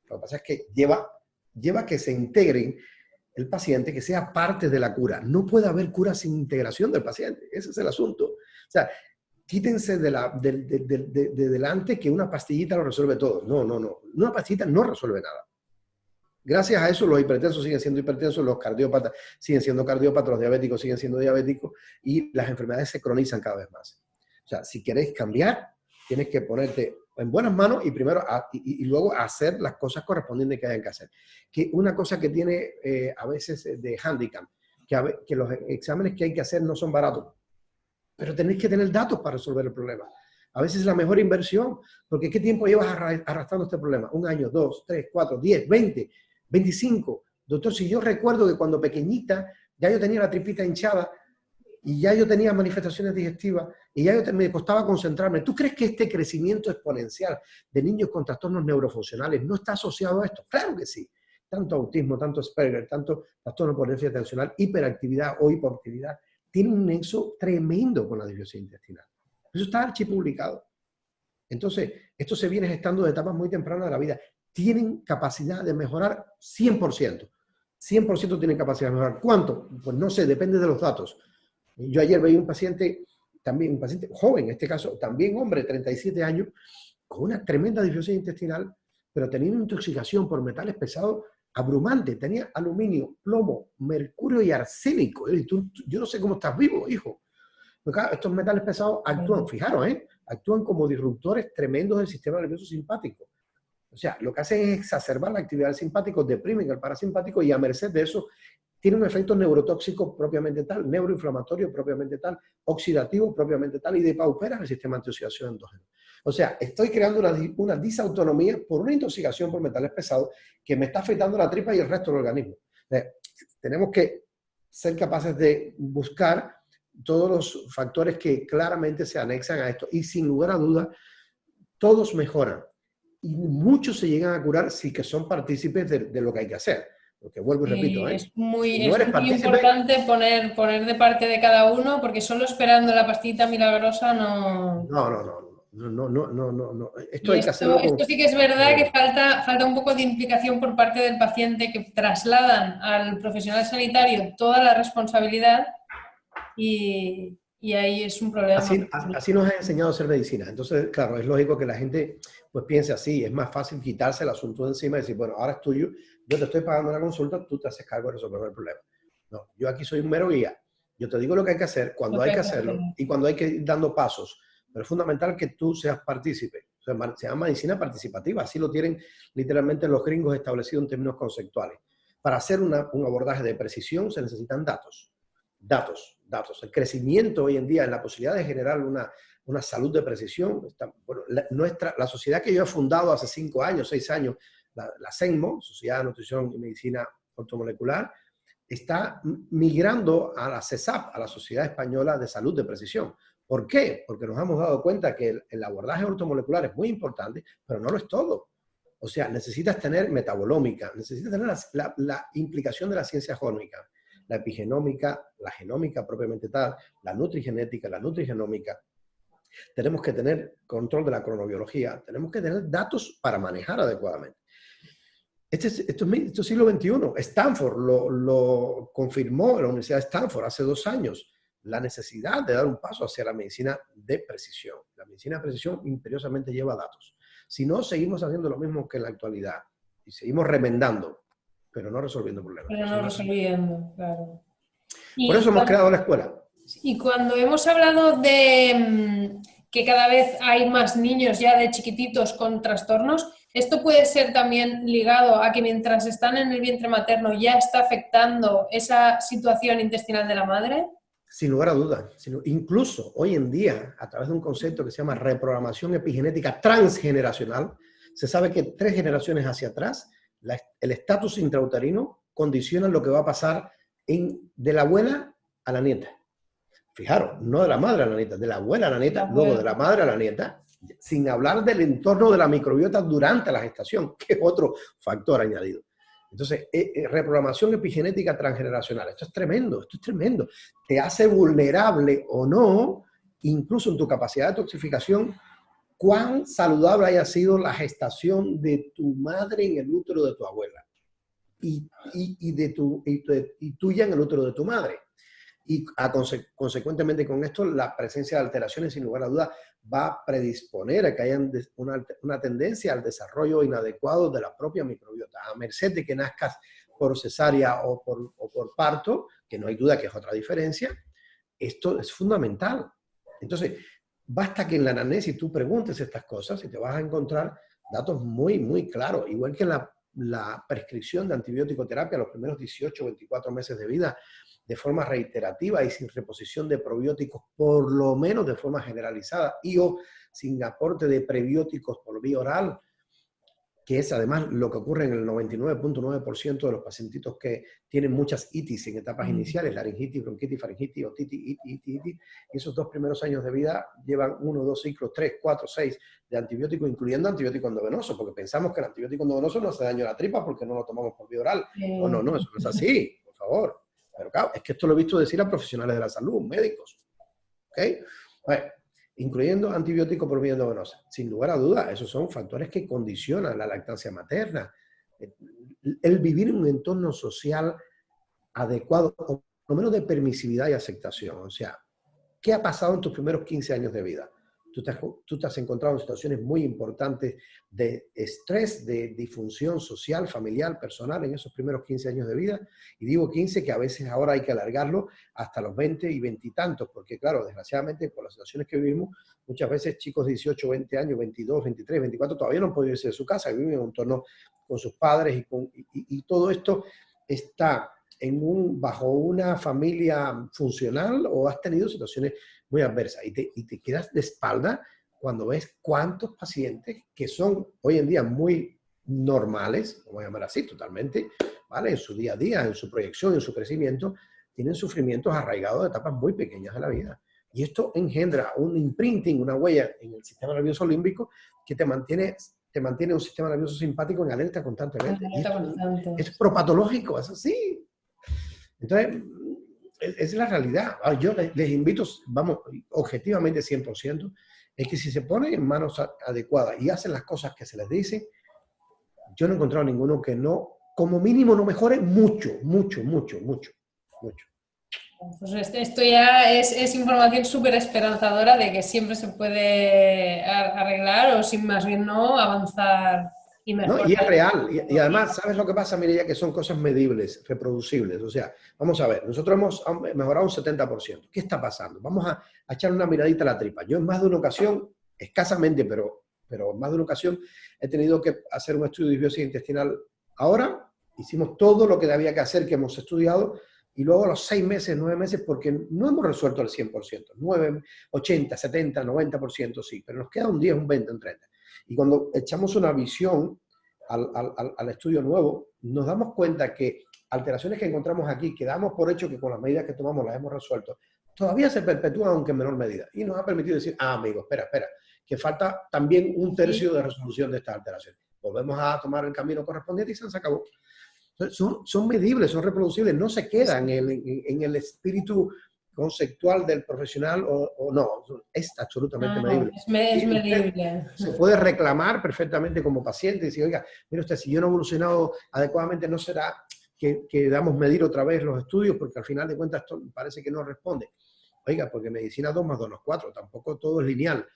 Lo que pasa es que lleva que se integren el paciente, que sea parte de la cura. No puede haber cura sin integración del paciente. Ese es el asunto. O sea, quítense de delante que una pastillita lo resuelve todo. No. Una pastillita no resuelve nada. Gracias a eso los hipertensos siguen siendo hipertensos, los cardiópatas siguen siendo cardiópatas, los diabéticos siguen siendo diabéticos y las enfermedades se cronizan cada vez más. O sea, si queréis cambiar, tienes que ponerte en buenas manos y primero y luego hacer las cosas correspondientes que hayan que hacer. Que una cosa que tiene a veces de handicap, que los exámenes que hay que hacer no son baratos, pero tenéis que tener datos para resolver el problema. A veces es la mejor inversión, porque ¿qué tiempo llevas arrastrando este problema? 1 año, 2, 3, 4, 10, 20, 25. Doctor, si yo recuerdo que cuando pequeñita ya yo tenía la tripita hinchada y ya yo tenía manifestaciones digestivas y ya me costaba concentrarme. ¿Tú crees que este crecimiento exponencial de niños con trastornos neurofuncionales no está asociado a esto? Claro que sí. Tanto autismo, tanto Asperger, tanto trastorno por déficit atencional, hiperactividad o hipoactividad, tiene un nexo tremendo con la disbiosis intestinal. Eso está archipublicado. Entonces, esto se viene gestando de etapas muy tempranas de la vida. Tienen capacidad de mejorar 100%. 100% tienen capacidad de mejorar. ¿Cuánto? Pues no sé, depende de los datos. Yo ayer veía un paciente, también un paciente joven, en este caso, también hombre, 37 años, con una tremenda disbiosis intestinal, pero tenía una intoxicación por metales pesados abrumante. Tenía aluminio, plomo, mercurio y arsénico. Yo no sé cómo estás vivo, hijo. Porque, claro, estos metales pesados actúan, fijaros, actúan como disruptores tremendos del sistema nervioso simpático. O sea, lo que hacen es exacerbar la actividad del simpático, deprimen el parasimpático y a merced de eso tiene un efecto neurotóxico propiamente tal, neuroinflamatorio propiamente tal, oxidativo propiamente tal y depauperan el sistema antioxidación endógeno. O sea, estoy creando una disautonomía por una intoxicación por metales pesados que me está afectando la tripa y el resto del organismo. Tenemos que ser capaces de buscar todos los factores que claramente se anexan a esto y sin lugar a dudas todos mejoran y muchos se llegan a curar si que son partícipes de lo que hay que hacer. Porque vuelvo y repito, es muy, si no es muy importante poner de parte de cada uno, porque solo esperando la pastillita milagrosa no... No. Esto hay que hacerlo con... Esto sí que es verdad que falta un poco de implicación por parte del paciente, que trasladan al profesional sanitario toda la responsabilidad y ahí es un problema. Así nos ha enseñado a hacer medicina. Entonces, claro, es lógico que la gente pues piense así. Es más fácil quitarse el asunto de encima y decir, bueno, ahora es tuyo, yo te estoy pagando una consulta, tú te haces cargo de resolver el problema. No, yo aquí soy un mero guía. Yo te digo lo que hay que hacer, cuando hay que hacerlo y cuando hay que ir dando pasos pero es fundamental que tú seas partícipe. O sea, se llama medicina participativa, así lo tienen literalmente los gringos establecido en términos conceptuales. Para hacer un abordaje de precisión se necesitan datos. Datos. El crecimiento hoy en día en la posibilidad de generar una salud de precisión. Bueno, la sociedad que yo he fundado hace 5 años, 6 años, la SENMO, Sociedad de Nutrición y Medicina Ortomolecular, está migrando a la CESAP, a la Sociedad Española de Salud de Precisión. ¿Por qué? Porque nos hemos dado cuenta que el abordaje ortomolecular es muy importante, pero no lo es todo. O sea, necesitas tener metabolómica, necesitas tener la implicación de la ciencia jónica, la epigenómica, la genómica propiamente tal, la nutrigenética, la nutrigenómica. Tenemos que tener control de la cronobiología, tenemos que tener datos para manejar adecuadamente. Esto es siglo XXI. Stanford lo confirmó en la Universidad de Stanford hace 2 años, la necesidad de dar un paso hacia la medicina de precisión. La medicina de precisión imperiosamente lleva datos. Si no, seguimos haciendo lo mismo que en la actualidad y seguimos remendando, pero no resolviendo problemas. Pero no resolviendo, claro. Por eso hemos creado la escuela. Y cuando hemos hablado de que cada vez hay más niños ya de chiquititos con trastornos, ¿esto puede ser también ligado a que mientras están en el vientre materno ya está afectando esa situación intestinal de la madre? Sin lugar a dudas. Incluso hoy en día, a través de un concepto que se llama reprogramación epigenética transgeneracional, se sabe que 3 generaciones hacia atrás, el estatus intrauterino condiciona lo que va a pasar de la abuela a la nieta. Fijaros, no de la madre a la nieta, de la abuela a la nieta, luego de la madre a la nieta, sin hablar del entorno de la microbiota durante la gestación, que es otro factor añadido. Entonces, reprogramación epigenética transgeneracional, esto es tremendo, Te hace vulnerable o no, incluso en tu capacidad de toxificación, cuán saludable haya sido la gestación de tu madre en el útero de tu abuela y tuya en el útero de tu madre. Y consecuentemente con esto, la presencia de alteraciones, sin lugar a dudas, va a predisponer a que haya una tendencia al desarrollo inadecuado de la propia microbiota. A merced de que nazcas por cesárea o por parto, que no hay duda que es otra diferencia, esto es fundamental. Entonces, basta que en la anamnesis tú preguntes estas cosas y te vas a encontrar datos muy, muy claros. Igual que la prescripción de antibiótico-terapia los primeros 18 o 24 meses de vida, de forma reiterativa y sin reposición de probióticos, por lo menos de forma generalizada, o sin aporte de prebióticos por vía oral, que es además lo que ocurre en el 99.9% de los pacientitos que tienen muchas itis en etapas iniciales, laringitis, bronquitis, faringitis, otitis, itis. Y esos 2 primeros años de vida llevan 1, 2 ciclos, 3, 4, 6 de antibióticos, incluyendo antibiótico endovenoso, porque pensamos que el antibiótico endovenoso no hace daño a la tripa porque no lo tomamos por vía oral. No, eso no es así, por favor. Pero claro, es que esto lo he visto decir a profesionales de la salud, médicos. ¿Ok? Bueno, incluyendo antibióticos por vía endovenosa. Sin lugar a dudas, esos son factores que condicionan la lactancia materna. El vivir en un entorno social adecuado, o por lo menos de permisividad y aceptación. O sea, ¿qué ha pasado en tus primeros 15 años de vida? Tú te has encontrado en situaciones muy importantes de estrés, de disfunción social, familiar, personal en esos primeros 15 años de vida. Y digo 15 que a veces ahora hay que alargarlo hasta los 20 y 20 y tantos, porque claro, desgraciadamente por las situaciones que vivimos, muchas veces chicos de 18, 20 años, 22, 23, 24, todavía no han podido irse de su casa, viven en un entorno con sus padres y todo esto está bajo una familia funcional o has tenido situaciones muy adversas y te quedas de espalda cuando ves cuántos pacientes que son hoy en día muy normales, vamos a llamar así totalmente, ¿vale? En su día a día, en su proyección, en su crecimiento, tienen sufrimientos arraigados de etapas muy pequeñas de la vida. Y esto engendra un imprinting, una huella en el sistema nervioso límbico que te mantiene un sistema nervioso simpático en alerta constantemente. Es propatológico, es así. Entonces, es la realidad. Yo les invito, vamos, objetivamente 100%, es que si se ponen en manos adecuadas y hacen las cosas que se les dicen, yo no he encontrado ninguno que no, como mínimo, no mejore mucho. Pues esto ya es información súper esperanzadora de que siempre se puede arreglar o, sin más bien no, avanzar Y ¿no? mejor. Y es real. Y además, ¿sabes lo que pasa, Mireia? Que son cosas medibles, reproducibles. O sea, vamos a ver, nosotros hemos mejorado un 70%. ¿Qué está pasando? Vamos a echar una miradita a la tripa. Yo en más de una ocasión, escasamente, pero en más de una ocasión, he tenido que hacer un estudio de disbiosis intestinal. Ahora hicimos todo lo que había que hacer, que hemos estudiado, y luego a los 6 meses, 9 meses, porque no hemos resuelto el 100%. 9, 80, 70, 90% sí, pero nos queda un 10, un 20, un 30. Y cuando echamos una visión al estudio nuevo, nos damos cuenta que alteraciones que encontramos aquí, que damos por hecho que con las medidas que tomamos las hemos resuelto, todavía se perpetúan aunque en menor medida. Y nos ha permitido decir, amigo, espera, que falta también un tercio de resolución de estas alteraciones. Volvemos a tomar el camino correspondiente y se acabó. Son medibles, son reproducibles, no se quedan en el espíritu conceptual del profesional o no, es absolutamente medible. Es medible. Se puede reclamar perfectamente como paciente y decir, oiga, mire usted, si yo no he evolucionado adecuadamente, ¿no será que debamos medir otra vez los estudios? Porque al final de cuentas esto parece que no responde. Oiga, porque medicina 2 más 2 es 4, tampoco todo es lineal.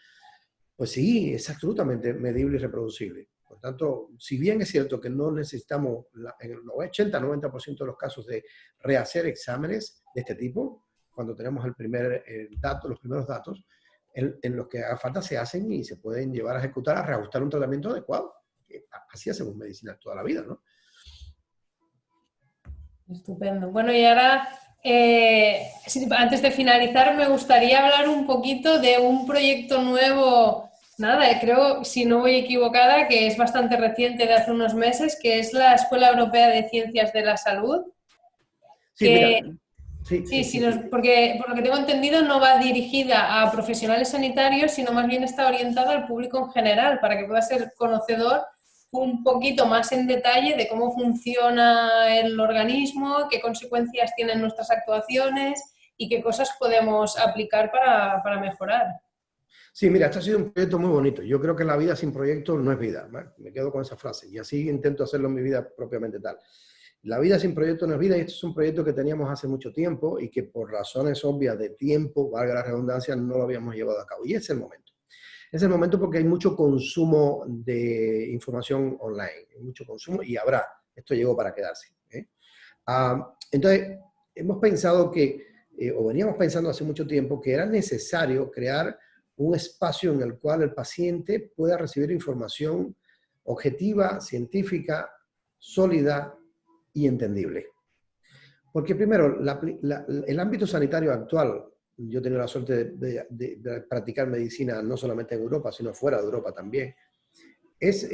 Pues sí, es absolutamente medible y reproducible. Por tanto, si bien es cierto que no necesitamos en el 80-90% de los casos de rehacer exámenes de este tipo, cuando tenemos el primer dato, los primeros datos, en los que haga falta se hacen y se pueden llevar a ejecutar, a reajustar un tratamiento adecuado. Así hacemos medicina toda la vida, ¿no? Estupendo. Bueno, y ahora, antes de finalizar, me gustaría hablar un poquito de un proyecto nuevo, nada, creo, si no voy equivocada, que es bastante reciente, de hace unos meses, que es la Escuela Europea de Ciencias de la Salud. Sí, que, mira. Sí, porque por lo que tengo entendido no va dirigida a profesionales sanitarios, sino más bien está orientada al público en general, para que pueda ser conocedor un poquito más en detalle de cómo funciona el organismo, qué consecuencias tienen nuestras actuaciones y qué cosas podemos aplicar para mejorar. Sí, mira, este ha sido un proyecto muy bonito. Yo creo que la vida sin proyecto no es vida. ¿Vale? Me quedo con esa frase y así intento hacerlo en mi vida propiamente tal. La vida sin proyecto no es vida y este es un proyecto que teníamos hace mucho tiempo y que por razones obvias de tiempo, valga la redundancia, no lo habíamos llevado a cabo. Y es el momento. Es el momento porque hay mucho consumo de información online, hay mucho consumo y habrá. Esto llegó para quedarse. Entonces, hemos pensado que, o veníamos pensando hace mucho tiempo, que era necesario crear un espacio en el cual el paciente pueda recibir información objetiva, científica, sólida y entendible. Porque primero, el ámbito sanitario actual, yo he tenido la suerte de practicar medicina no solamente en Europa, sino fuera de Europa también, es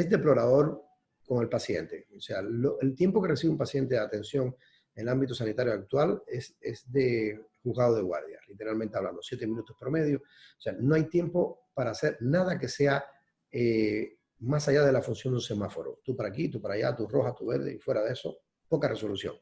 deplorador con el paciente. O sea, el tiempo que recibe un paciente de atención en el ámbito sanitario actual es de juzgado de guardia, literalmente hablando, 7 minutos promedio. O sea, no hay tiempo para hacer nada que sea más allá de la función de un semáforo. Tú para aquí, tú para allá, tú roja, tú verde, y fuera de eso, poca resolución.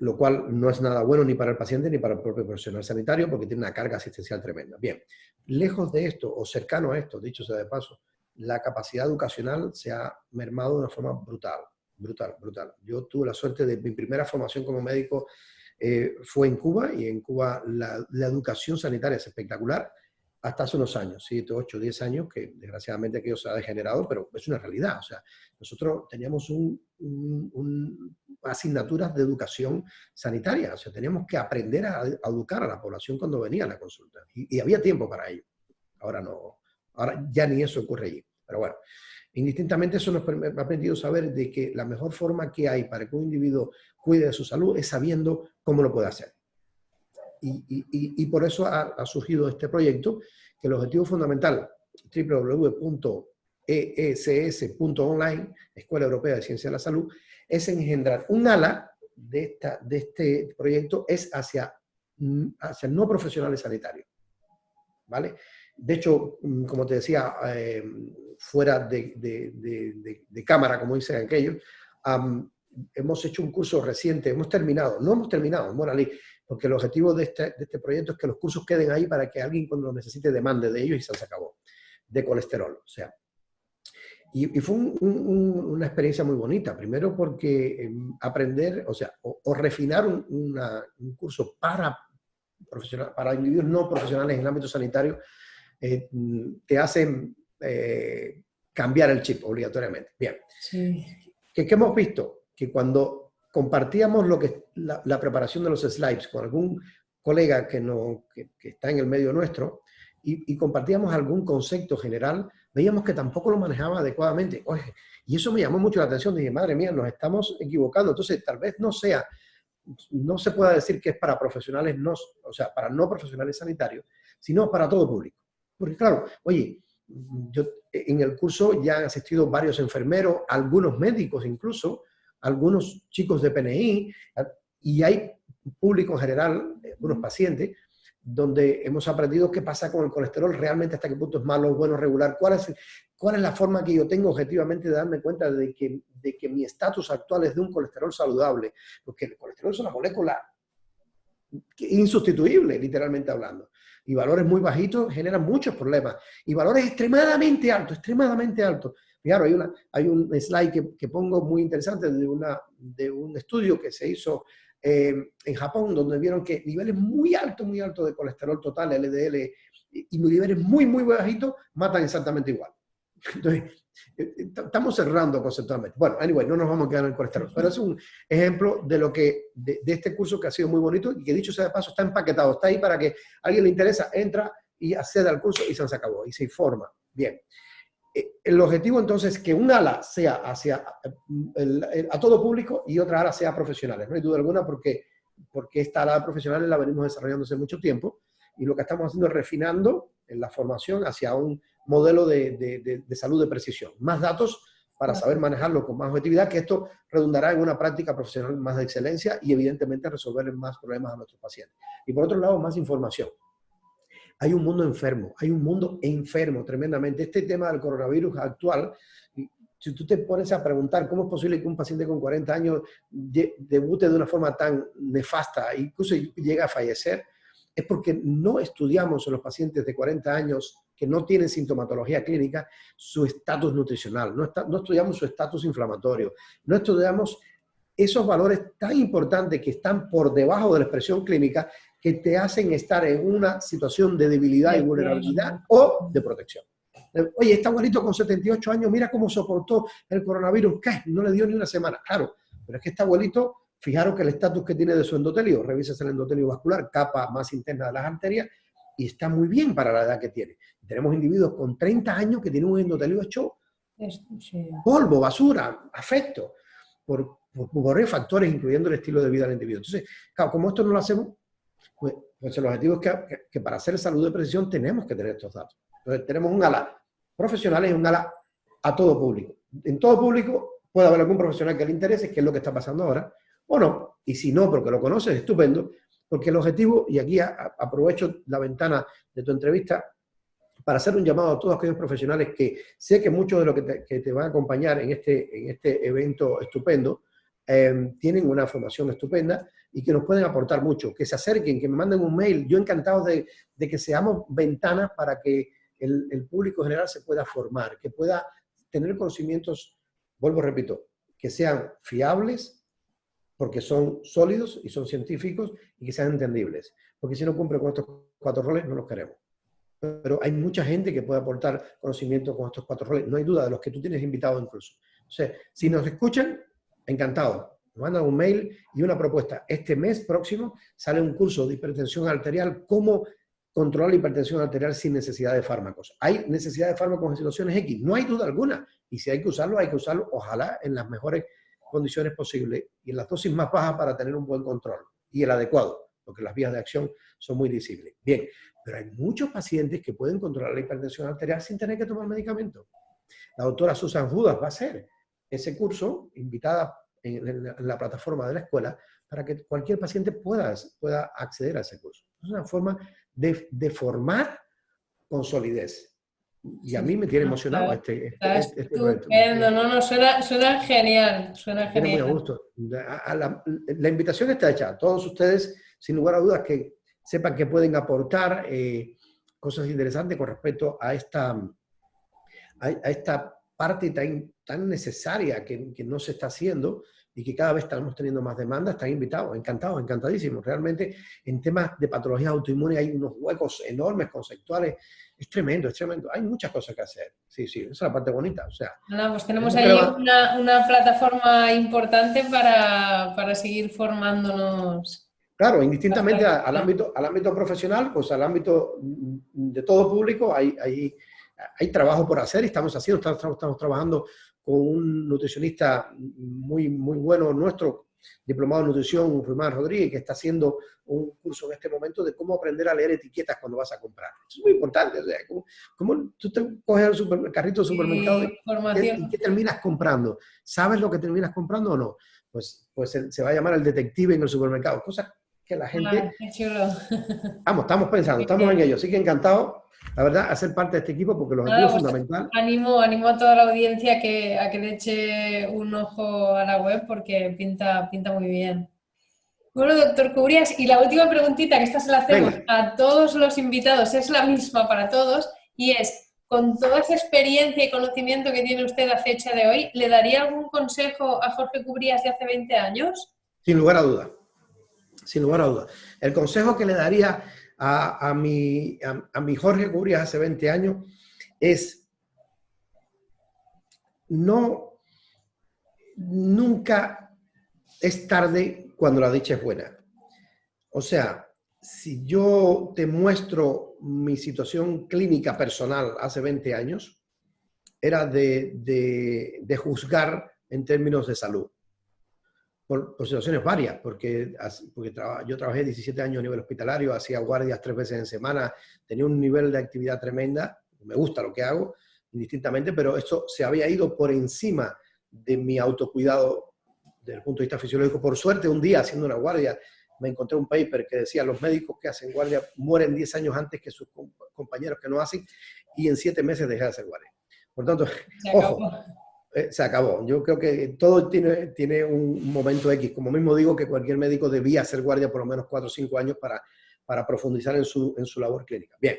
Lo cual no es nada bueno ni para el paciente ni para el propio profesional sanitario porque tiene una carga asistencial tremenda. Bien, lejos de esto, o cercano a esto, dicho sea de paso, la capacidad educacional se ha mermado de una forma brutal. Yo tuve la suerte de mi primera formación como médico fue en Cuba, y en Cuba la educación sanitaria es espectacular, hasta hace unos años, 7, 8, 10 años, que desgraciadamente aquello se ha degenerado, pero es una realidad. O sea, nosotros teníamos asignaturas de educación sanitaria, o sea, teníamos que aprender a educar a la población cuando venía a la consulta, y había tiempo para ello. Ahora no, ahora ya ni eso ocurre allí. Pero bueno, indistintamente eso nos ha permitido saber de que la mejor forma que hay para que un individuo cuide de su salud es sabiendo cómo lo puede hacer. Y por eso ha surgido este proyecto, que el objetivo fundamental, www.eess.online, Escuela Europea de Ciencia de la Salud, es engendrar un ala de este proyecto es hacia no profesionales sanitarios. ¿Vale? De hecho, como te decía, fuera de cámara, como dicen aquellos, hemos hecho un curso reciente, no hemos terminado, Moralí, porque el objetivo de este proyecto es que los cursos queden ahí para que alguien cuando lo necesite demande de ellos y se acabó, de colesterol, o sea. Y fue una experiencia muy bonita, primero porque aprender, o sea, o refinar un curso para individuos no profesionales en el ámbito sanitario, te hacen cambiar el chip obligatoriamente. Bien. Sí. ¿Qué hemos visto? Que cuando compartíamos la preparación de los slides con algún colega que está en el medio nuestro y compartíamos algún concepto general, veíamos que tampoco lo manejaba adecuadamente. Oye, y eso me llamó mucho la atención. Dije, madre mía, nos estamos equivocando. Entonces, tal vez no se pueda decir que es para profesionales, o sea, para no profesionales sanitarios, sino para todo público. Porque claro, oye, yo en el curso ya han asistido varios enfermeros, algunos médicos incluso, algunos chicos de PNI, y hay público en general, algunos pacientes, donde hemos aprendido qué pasa con el colesterol, realmente hasta qué punto es malo, bueno, regular, cuál es la forma que yo tengo objetivamente de darme cuenta de que mi estatus actual es de un colesterol saludable, porque el colesterol es una molécula insustituible, literalmente hablando. Y valores muy bajitos generan muchos problemas. Y valores extremadamente altos. Claro, hay un slide que pongo muy interesante de un estudio que se hizo en Japón, donde vieron que niveles muy altos de colesterol total, LDL, y niveles muy, muy bajitos, matan exactamente igual. Entonces, estamos cerrando conceptualmente. Bueno, anyway, no nos vamos a quedar en el colesterol, pero es un ejemplo de este curso que ha sido muy bonito y que, dicho sea de paso, está empaquetado, está ahí para que a alguien le interesa, entra y accede al curso y se acabó, y se informa. Bien. El objetivo entonces es que un ala sea a todo público y otra ala sea a profesionales. No hay duda alguna porque esta ala de profesionales la venimos desarrollando hace mucho tiempo y lo que estamos haciendo es refinando en la formación hacia un modelo de salud de precisión. Más datos para saber manejarlo con más objetividad, que esto redundará en una práctica profesional más de excelencia y evidentemente resolver más problemas a nuestros pacientes. Y por otro lado, más información. Hay un mundo enfermo tremendamente. Este tema del coronavirus actual, si tú te pones a preguntar cómo es posible que un paciente con 40 años debute de una forma tan nefasta e incluso llegue a fallecer, es porque no estudiamos en los pacientes de 40 años que no tienen sintomatología clínica su estatus nutricional, no estudiamos su estatus inflamatorio, no estudiamos esos valores tan importantes que están por debajo de la expresión clínica que te hacen estar en una situación de debilidad y vulnerabilidad o de protección. Oye, este abuelito con 78 años, mira cómo soportó el coronavirus, ¿qué? No le dio ni una semana. Claro, pero es que este abuelito, fijaros que el estatus que tiene de su endotelio, revisas el endotelio vascular, capa más interna de las arterias, y está muy bien para la edad que tiene. Tenemos individuos con 30 años que tienen un endotelio hecho polvo, basura, afecto, por varios factores, incluyendo el estilo de vida del individuo. Entonces, claro, como esto no lo hacemos, pues el objetivo es que para hacer salud de precisión tenemos que tener estos datos. Entonces, tenemos un ala profesional y un ala a todo público. En todo público puede haber algún profesional que le interese, que es lo que está pasando ahora, o no. Y si no, porque lo conoces, estupendo, porque el objetivo, y aquí aprovecho la ventana de tu entrevista, para hacer un llamado a todos aquellos profesionales que sé que muchos de los que te van a acompañar en este evento estupendo, tienen una formación estupenda y que nos pueden aportar mucho, que se acerquen, que me manden un mail. Yo encantado de que seamos ventanas para que el público general se pueda formar, que pueda tener conocimientos, vuelvo, repito, que sean fiables, porque son sólidos y son científicos y que sean entendibles. Porque si no cumple con estos 4 roles, no los queremos. Pero hay mucha gente que puede aportar conocimiento con estos 4 roles, no hay duda, de los que tú tienes invitados incluso. Entonces, si nos escuchan, encantado. Nos mandan un mail y una propuesta. Este mes próximo sale un curso de hipertensión arterial, cómo controlar la hipertensión arterial sin necesidad de fármacos. Hay necesidad de fármacos en situaciones X, no hay duda alguna. Y si hay que usarlo, ojalá en las mejores condiciones posibles y en las dosis más bajas para tener un buen control y el adecuado, porque las vías de acción son muy visibles. Bien, pero hay muchos pacientes que pueden controlar la hipertensión arterial sin tener que tomar medicamentos. La doctora Susan Judas va a hacer ese curso, invitada en la plataforma de la escuela, para que cualquier paciente pueda acceder a ese curso. Es una forma de formar con solidez. Y a mí me tiene emocionado este proyecto. Suena genial. Suena Tiene genial. muy a gusto. La invitación está hecha. Todos ustedes, sin lugar a dudas, que sepan que pueden aportar cosas interesantes con respecto a esta parte tan tan necesaria que no se está haciendo y que cada vez estamos teniendo más demanda, están invitados, encantados, encantadísimos. Realmente en temas de patologías autoinmunes hay unos huecos enormes, conceptuales. Es tremendo, es tremendo. Hay muchas cosas que hacer. Sí, sí, esa es la parte bonita. O sea, Nada, pues tenemos ahí una plataforma importante para seguir formándonos. claro, indistintamente al ámbito profesional, pues al ámbito de todo público, hay trabajo por hacer y estamos trabajando con un nutricionista muy bueno nuestro, diplomado en nutrición, Román Rodríguez, que está haciendo un curso en este momento de cómo aprender a leer etiquetas cuando vas a comprar. Eso es muy importante. O sea, cómo tú te coges el carrito del supermercado y ¿qué terminas comprando? ¿Sabes lo que terminas comprando o no? Pues se va a llamar el detective en el supermercado. Cosas que la gente... Qué chulo. Estamos pensando, estamos en ello. Así que encantado, la verdad, a ser parte de este equipo porque el objetivo es fundamental. Animo a toda la audiencia a que le eche un ojo a la web porque pinta muy bien. Bueno, doctor Cubrias, y la última preguntita, que esta se la hacemos a todos los invitados, es la misma para todos, y es, con toda esa experiencia y conocimiento que tiene usted a fecha de hoy, ¿le daría algún consejo a Jorge Cubrias de hace 20 años? Sin lugar a duda. Sin lugar a dudas. El consejo que le daría a mi Jorge Cubrias hace 20 años es nunca es tarde cuando la dicha es buena. O sea, si yo te muestro mi situación clínica personal hace 20 años, era de juzgar en términos de salud. Por situaciones varias, porque yo trabajé 17 años a nivel hospitalario, hacía guardias 3 veces en semana, tenía un nivel de actividad tremenda, me gusta lo que hago, indistintamente, pero esto se había ido por encima de mi autocuidado desde el punto de vista fisiológico. Por suerte, un día haciendo una guardia, me encontré un paper que decía los médicos que hacen guardia mueren 10 años antes que sus compañeros que no hacen, y en 7 meses dejé de hacer guardia. Por tanto, ojo. Se acabó. Yo creo que todo tiene un momento X. Como mismo digo que cualquier médico debía hacer guardia por lo menos 4 o 5 años para profundizar en su labor clínica. Bien.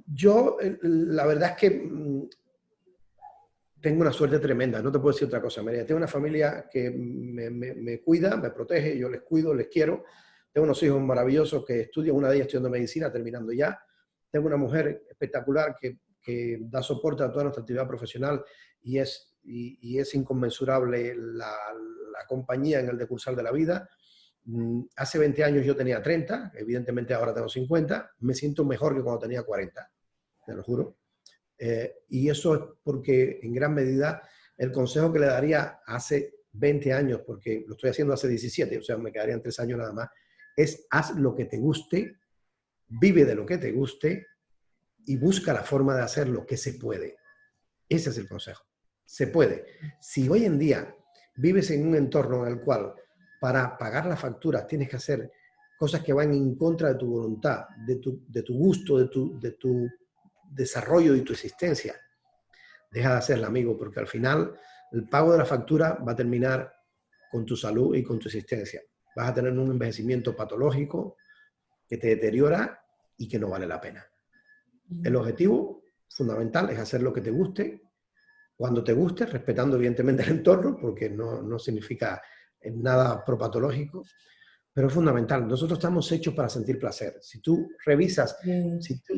Yo, la verdad es que tengo una suerte tremenda. No te puedo decir otra cosa, María. Tengo una familia que me cuida, me protege, yo les cuido, les quiero. Tengo unos hijos maravillosos que estudian, una de ellas estudiando medicina, terminando ya. Tengo una mujer espectacular que da soporte a toda nuestra actividad profesional y es inconmensurable la compañía en el decursal de la vida. Hace 20 años yo tenía 30, evidentemente ahora tengo 50, me siento mejor que cuando tenía 40, te lo juro. Y eso es porque en gran medida el consejo que le daría hace 20 años, porque lo estoy haciendo hace 17, o sea, me quedarían 3 años nada más, es haz lo que te guste, vive de lo que te guste, y busca la forma de hacerlo, que se puede. Ese es el consejo. Se puede. Si hoy en día vives en un entorno en el cual para pagar las facturas tienes que hacer cosas que van en contra de tu voluntad, de tu gusto, de tu desarrollo y tu existencia, deja de hacerla, amigo, porque al final el pago de la factura va a terminar con tu salud y con tu existencia. Vas a tener un envejecimiento patológico que te deteriora y que no vale la pena. El objetivo fundamental es hacer lo que te guste, cuando te guste, respetando evidentemente el entorno, porque no significa nada propatológico, pero es fundamental. Nosotros estamos hechos para sentir placer. Si tú revisas, si tú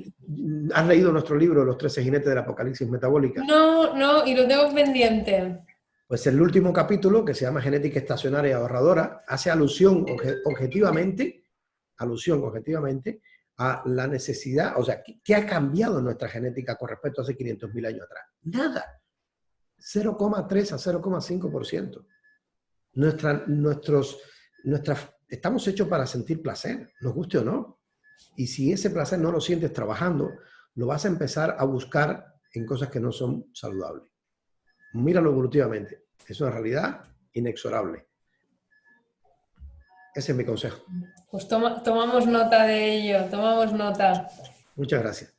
has leído nuestro libro, Los 13 jinetes de la apocalipsis metabólica. No, y lo tengo pendiente. Pues el último capítulo, que se llama Genética estacionaria y ahorradora, hace alusión objetivamente a la necesidad, o sea, ¿qué ha cambiado nuestra genética con respecto a hace 500.000 años atrás? Nada. 0,3 a 0,5%. Estamos hechos para sentir placer, nos guste o no. Y si ese placer no lo sientes trabajando, lo vas a empezar a buscar en cosas que no son saludables. Míralo evolutivamente. Es una realidad inexorable. Ese es mi consejo. Pues tomamos nota de ello, tomamos nota. Muchas gracias.